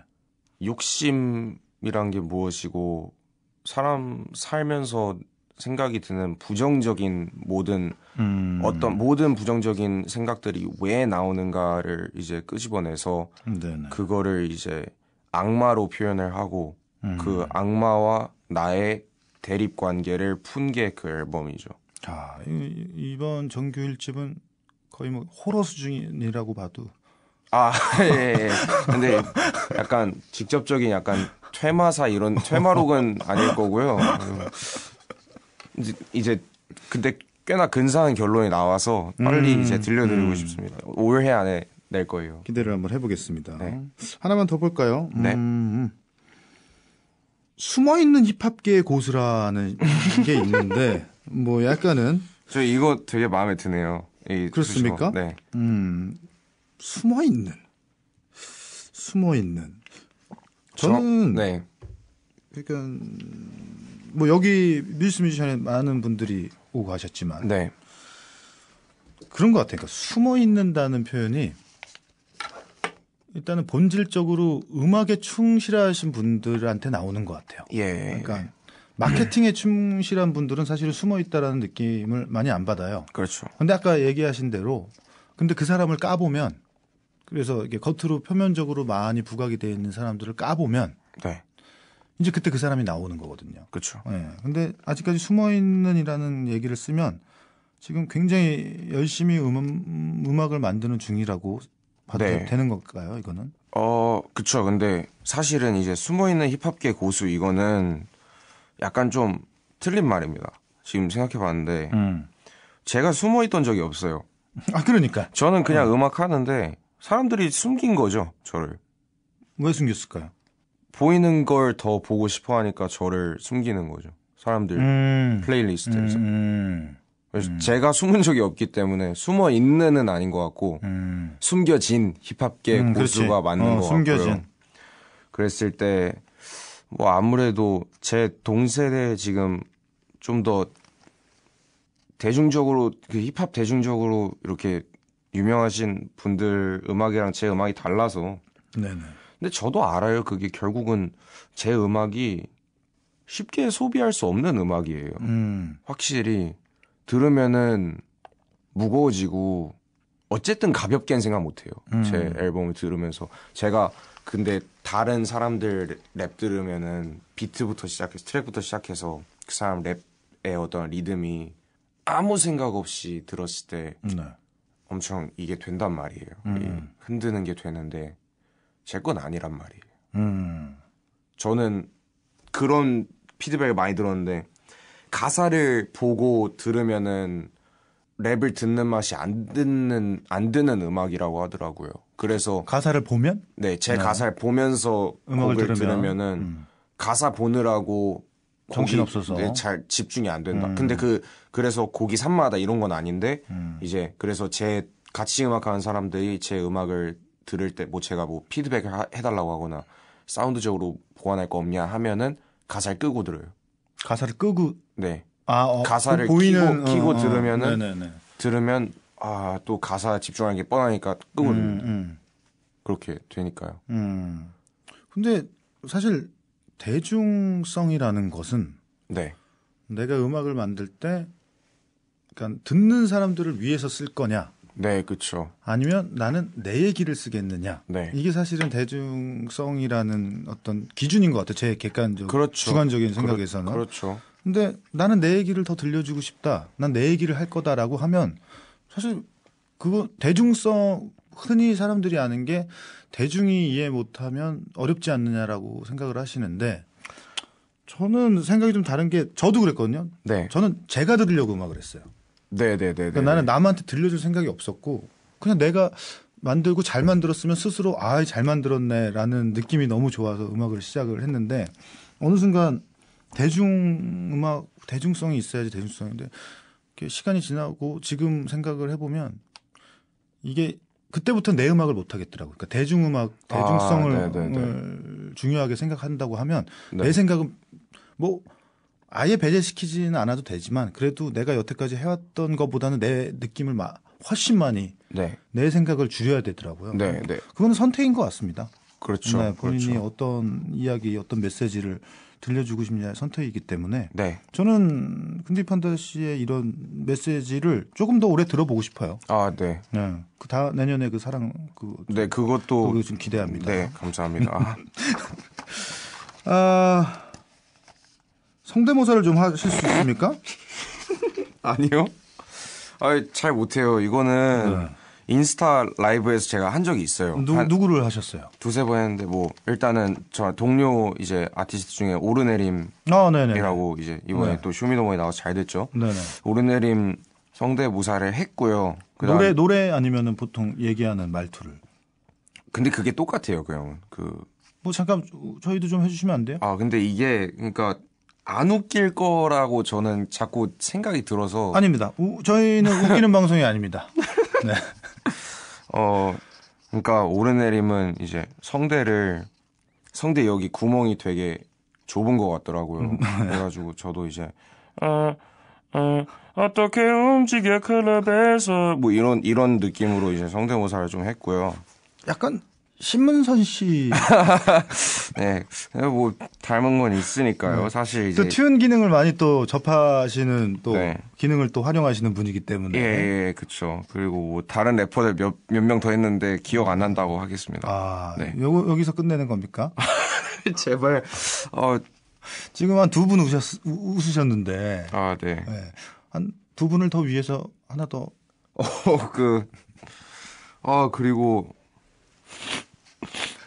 욕심이란 게 무엇이고 사람 살면서 생각이 드는 부정적인 모든 모든 부정적인 생각들이 왜 나오는가를 이제 끄집어내서 네네. 그거를 이제 악마로 표현을 하고 그 악마와 나의 대립 관계를 푼 게 그 앨범이죠. 자, 이번 정규 1집은 거의 뭐 호러 수준이라고 봐도. 예. 근데 약간 직접적인 약간 퇴마사 이런 퇴마록은 아닐 거고요. 이제 근데 꽤나 근사한 결론이 나와서 빨리 이제 들려드리고 싶습니다. 올해 안에 낼 거예요. 기대를 한번 해보겠습니다. 네. 하나만 더 볼까요? 네. 숨어있는 힙합계의 고수라는 게 있는데 뭐 약간은 저 이거 되게 마음에 드네요. 그렇습니까? 네. 숨어있는 저는 네. 그러니까 뭐 여기 뮤지션에 많은 분들이 오고 가셨지만 네. 그런 것 같아요. 그러니까 숨어 있는다는 표현이 일단은 본질적으로 음악에 충실하신 분들한테 나오는 것 같아요. 예. 그러니까 마케팅에 충실한 분들은 사실은 숨어 있다라는 느낌을 많이 안 받아요. 그렇죠. 근데 아까 얘기하신 대로 근데 그 사람을 까보면 그래서 이게 겉으로 표면적으로 많이 부각이 되어 있는 사람들을 까보면 네. 이제 그때 그 사람이 나오는 거거든요. 그렇죠. 네. 근데 아직까지 숨어 있는이라는 얘기를 쓰면 지금 굉장히 열심히 음악을 만드는 중이라고 봐도 네. 되는 걸까요, 이거는? 그쵸. 근데 사실은 이제 숨어있는 힙합계 고수 이거는 약간 좀 틀린 말입니다. 지금 생각해봤는데 제가 숨어있던 적이 없어요. 아, 그러니까. 저는 그냥 음악 하는데 사람들이 숨긴 거죠, 저를. 왜 숨겼을까요? 보이는 걸 더 보고 싶어 하니까 저를 숨기는 거죠. 사람들 플레이리스트에서. 그래서 제가 숨은 적이 없기 때문에 숨어 있는은 아닌 것 같고 숨겨진 힙합계 고수가 그렇지. 맞는 것 숨겨진. 같고요. 그랬을 때 뭐 아무래도 제 동세대 지금 좀 더 대중적으로 그 힙합 대중적으로 이렇게 유명하신 분들 음악이랑 제 음악이 달라서. 네네. 근데 저도 알아요. 그게 결국은 제 음악이 쉽게 소비할 수 없는 음악이에요. 확실히 들으면은 무거워지고 어쨌든 가볍게는 생각 못해요. 제 앨범을 들으면서 제가 근데 다른 사람들 랩 들으면은 비트부터 시작해서 트랙부터 시작해서 그 사람 랩의 어떤 리듬이 아무 생각 없이 들었을 때 네. 엄청 이게 된단 말이에요. 이 흔드는 게 되는데 제 건 아니란 말이에요. 저는 그런 피드백을 많이 들었는데 가사를 보고 들으면은 랩을 듣는 맛이 안 드는 음악이라고 하더라고요. 그래서 가사를 보면? 네, 제 가사를 보면서 음악을 곡을 들으면? 들으면은 가사 보느라고 정신없어서. 네, 잘 집중이 안 된다. 근데 그래서 곡이 산마다 이런 건 아닌데 이제 그래서 제 같이 음악하는 사람들이 제 음악을 들을 때 뭐 제가 뭐 피드백을 해달라고 하거나 사운드적으로 보완할 거 없냐 하면은 가사를 끄고 들어요. 가사를 끄고. 네. 아, 가사를 보이는 키고 들으면은 네네네. 들으면 또 가사 집중하는 게 뻔하니까 끄고 들어요. 그렇게 되니까요. 근데 사실 대중성이라는 것은 네. 내가 음악을 만들 때 그러니까 듣는 사람들을 위해서 쓸 거냐 네, 그렇죠. 아니면 나는 내 얘기를 쓰겠느냐. 네. 이게 사실은 대중성이라는 어떤 기준인 것 같아요. 제 객관적, 그렇죠. 주관적인 생각에서는. 그렇죠. 근데 나는 내 얘기를 더 들려주고 싶다. 난 내 얘기를 할 거다라고 하면 사실 그거 대중성 흔히 사람들이 아는 게 대중이 이해 못하면 어렵지 않느냐라고 생각을 하시는데 저는 생각이 좀 다른 게 저도 그랬거든요. 네. 저는 제가 들으려고 음악을 했어요. 네네네. 그러니까 나는 남한테 들려줄 생각이 없었고 그냥 내가 만들고 잘 만들었으면 스스로 잘 만들었네라는 느낌이 너무 좋아서 음악을 시작을 했는데 어느 순간 대중음악 대중성이 있어야지 대중성인데 시간이 지나고 지금 생각을 해보면 이게 그때부터 내 음악을 못 하겠더라고요. 그러니까 대중음악 대중성을 중요하게 생각한다고 하면 네. 내 생각은 뭐 아예 배제시키지는 않아도 되지만 그래도 내가 여태까지 해왔던 것보다는 내 느낌을 훨씬 많이 네. 내 생각을 줄여야 되더라고요. 네, 네. 그거는 선택인 것 같습니다. 그렇죠. 네, 본인이 그렇죠. 어떤 이야기, 어떤 메시지를 들려주고 싶냐의 선택이기 때문에 네. 저는 근디 판다 씨의 이런 메시지를 조금 더 오래 들어보고 싶어요. 아, 네. 네, 내년에 그 사랑 네, 그것도 그거 좀 기대합니다. 네, 감사합니다. 성대모사를 좀 하실 수 있습니까? 아니요. 잘 못해요. 이거는 인스타 라이브에서 제가 한 적이 있어요. 누구를 하셨어요? 두세 번 했는데 뭐 일단은 저 동료 이제 아티스트 중에 오르내림이라고 네네. 이제 이번에 네. 또 쇼미더머니 나와서 잘 됐죠. 네네. 오르내림 성대모사를 했고요. 그다음 노래 아니면은 보통 얘기하는 말투를. 근데 그게 똑같아요, 그 형은. 뭐 잠깐 저희도 좀 해주시면 안 돼요? 근데 이게 그러니까 안 웃길 거라고 저는 자꾸 생각이 들어서 아닙니다. 저희는 웃기는 방송이 아닙니다. 네. 그러니까 오르내림은 이제 성대 여기 구멍이 되게 좁은 것 같더라고요. 그래가지고 저도 이제 어떻게 움직여 클럽에서 뭐 이런 느낌으로 이제 성대모사를 좀 했고요. 약간 신문선 씨 네, 뭐 닮은 건 있으니까요. 사실 이제 또 튠 기능을 많이 또 접하시는 또 네. 기능을 또 활용하시는 분이기 때문에 예, 그렇죠. 그리고 뭐 다른 래퍼들 몇 명 더 했는데 기억 안 난다고 하겠습니다. 네. 여기서 끝내는 겁니까? 제발. 지금 한 두 분 웃으셨는데 네. 네. 한 두 분을 더 위해서 하나 더. 그리고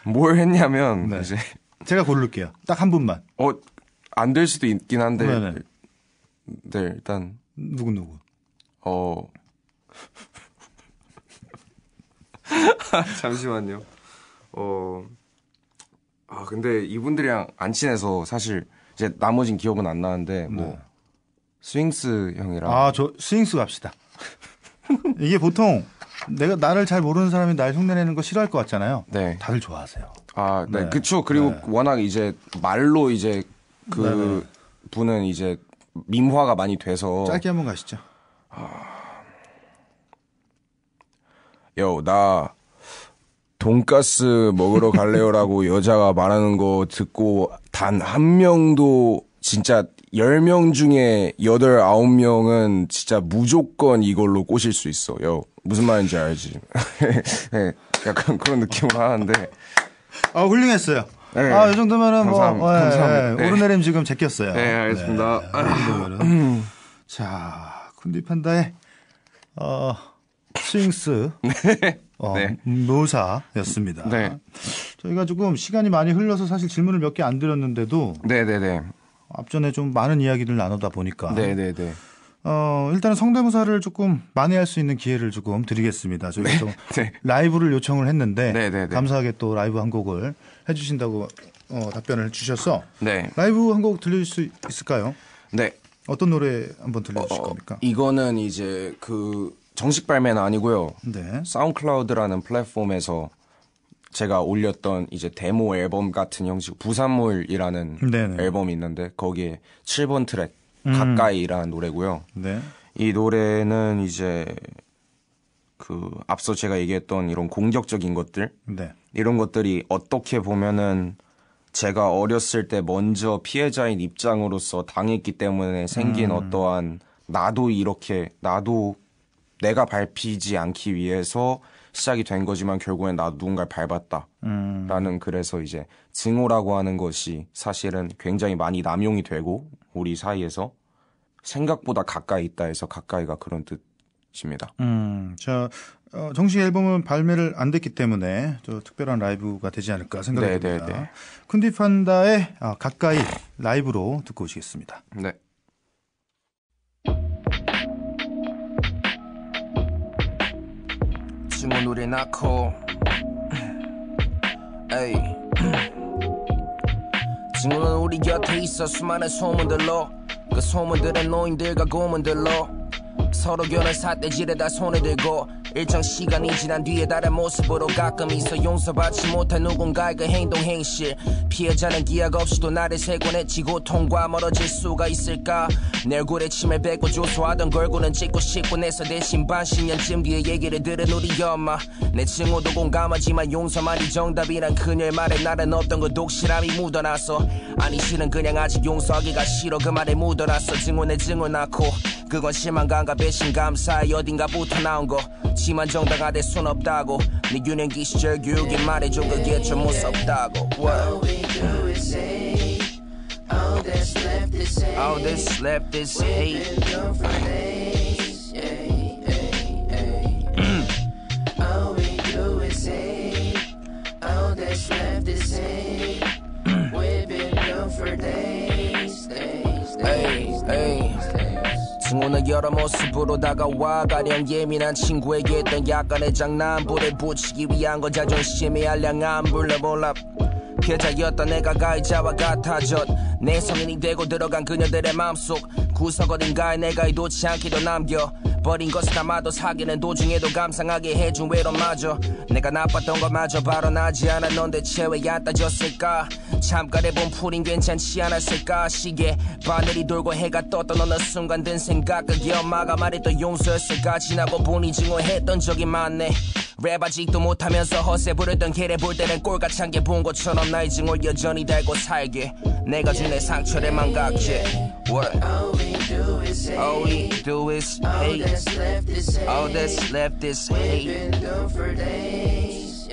뭘 했냐면 네. 이제 제가 고를게요. 딱 한 분만. 안 될 수도 있긴 한데 네네. 네, 일단 누구? 잠시만요. 근데 이분들이랑 안 친해서 사실 이제 나머진 기억은 안 나는데 뭐 네. 스윙스 형이랑 저 스윙스 갑시다. 이게 보통 나를 잘 모르는 사람이 날 흉내내는 거 싫어할 것 같잖아요. 네. 다들 좋아하세요. 네, 네. 그쵸. 그리고 네. 워낙 이제 말로 이제 그 네네. 분은 이제 밈화가 많이 돼서 짧게 한번 가시죠. 나 돈가스 먹으러 갈래요라고 여자가 말하는 거 듣고 단 한 명도 진짜 10명 중에 8, 9명은 진짜 무조건 이걸로 꼬실 수 있어. 무슨 말인지 알지? 네, 약간 그런 느낌으로 하는데. 훌륭했어요. 네. 이 정도면은 감사합니다. 네. 오르내림 지금 제꼈어요. 네, 알겠습니다. 자, 쿤디판다의 스윙스 네. 묘사였습니다. 네. 저희가 조금 시간이 많이 흘러서 사실 질문을 몇 개 안 드렸는데도 네네네. 앞전에 좀 많은 이야기들 나누다 보니까 네네네. 일단은 성대모사를 조금 만회할 수 있는 기회를 조금 드리겠습니다. 저희가 좀 네. 라이브를 요청을 했는데 네네네. 감사하게 또 라이브 한 곡을 해주신다고 답변을 주셔서 네. 라이브 한 곡 들려줄 수 있을까요? 네. 어떤 노래 한번 들려주실 겁니까? 이거는 이제 그 정식 발매는 아니고요. 네. 사운드클라우드라는 플랫폼에서 제가 올렸던 이제 데모 앨범 같은 형식 부산물이라는 네네. 앨범이 있는데 거기에 7번 트랙 가까이라는 노래고요. 네. 이 노래는 이제 그 앞서 제가 얘기했던 이런 공격적인 것들 네. 이런 것들이 어떻게 보면은 제가 어렸을 때 먼저 피해자인 입장으로서 당했기 때문에 생긴 어떠한 나도 내가 밟히지 않기 위해서 시작이 된 거지만 결국엔 나도 누군가를 밟았다라는 그래서 이제 증오라고 하는 것이 사실은 굉장히 많이 남용이 되고 우리 사이에서 생각보다 가까이 있다 해서 가까이가 그런 뜻입니다. 자, 정식 앨범은 발매를 안 됐기 때문에 저 특별한 라이브가 되지 않을까 생각이 듭니다. 네네네. 쿤디판다의 가까이 라이브로 듣고 오시겠습니다. 네. 지금 우리 낳고 에이 지금은 우리 곁에 있어 수많은 소문들로 그 소문들은 노인들과 고문들로 서로 겨는 삿대질에다 손을 들고 일정 시간이 지난 뒤에 다른 모습으로 가끔 있어 용서받지 못한 누군가의 그 행동 행실 피해자는 기약 없이도 나를 세곤했지 고통과 멀어질 수가 있을까 내 얼굴에 침을 뱉고 조소하던 걸고는 찍고 싶고 내서 대신 반 10년쯤 뒤에 얘기를 들은 우리 엄마 내 증오도 공감하지만 용서만이 정답이란 그녀의 말에 나는 어떤 그 독실함이 묻어나서 아니 실은 그냥 아직 용서하기가 싫어 그 말에 묻어났어 증오내 증오 낳고 그건 실망감과 배신감 사이 어딘가부터 나온 거 지만 정당화될 순 없다고 네 유년기 시절 교육이 말해준 그게 좀 무섭다고 All we do is hate. All that's left is hate. All that's left is hate Been done for days. All we do is hate. All that's left is hate. We've been done for days. 증오는 여러 모습으로 다가와 가령 예민한 친구에게 했던 약간의 장난불을 붙이기 위한 건 자존심이 알량한 불러몰라 피해자였던 내가 가해자와 같아졌 내 성인이 되고 들어간 그녀들의 마음속 구석 어딘가에 내가 의도치 않게도 남겨 버린 것은 아마도 사귀는 도중에도 감상하게 해준 외로마저 내가 나빴던 것마저 발언하지 않아 넌 대체 왜 안 따졌을까 잠깐의 봄풀인 괜찮지 않았을까 시계 바늘이 돌고 해가 떴던 어느 순간 든 생각 그게 엄마가 말했던 용서였을까 지나고 보니 증오했던 적이 많네 랩 아직도 못하면서 허세 부르던 걔를 볼 때는 꼴같은 게 본 것처럼 나의 증오를 여전히 달고 살게 내가 준 내 상처를 망각해 What? All we do is hate. All we do is All hate that's left is hate. All that's left is We've hate been done for days.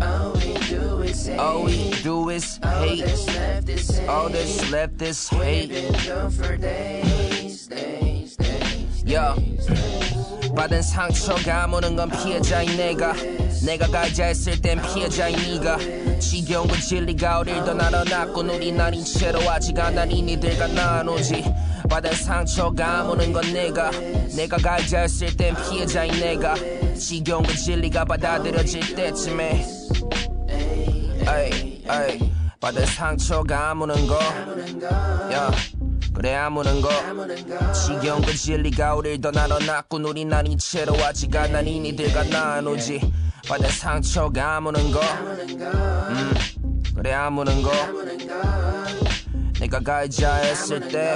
All we do All we do is hate. All that's left is hate. Yeah. 받은 상처가 무는 건 피해자인 내가 가자 했을 땐 피해자인 네가 지겨운 그 진리가 어딜 더 날아났고 우리 날인 채로 아직 안 아닌 이들과 나누지 받은 상처가 무는 건 내가 가자 했을 땐 피해자인 내가 지겨운 그 진리가 받아들여질 때쯤에 에이 받은 상처가 무는 거 yeah. 그래 아무는 거 지겨운 그 진리가 우릴 더 나눠놨고 우리 나뉜 채로 아직 안 아닌 이들과 나누지 받은 상처가 아무는 거 그래 아무는 거 내가 가자 했을 때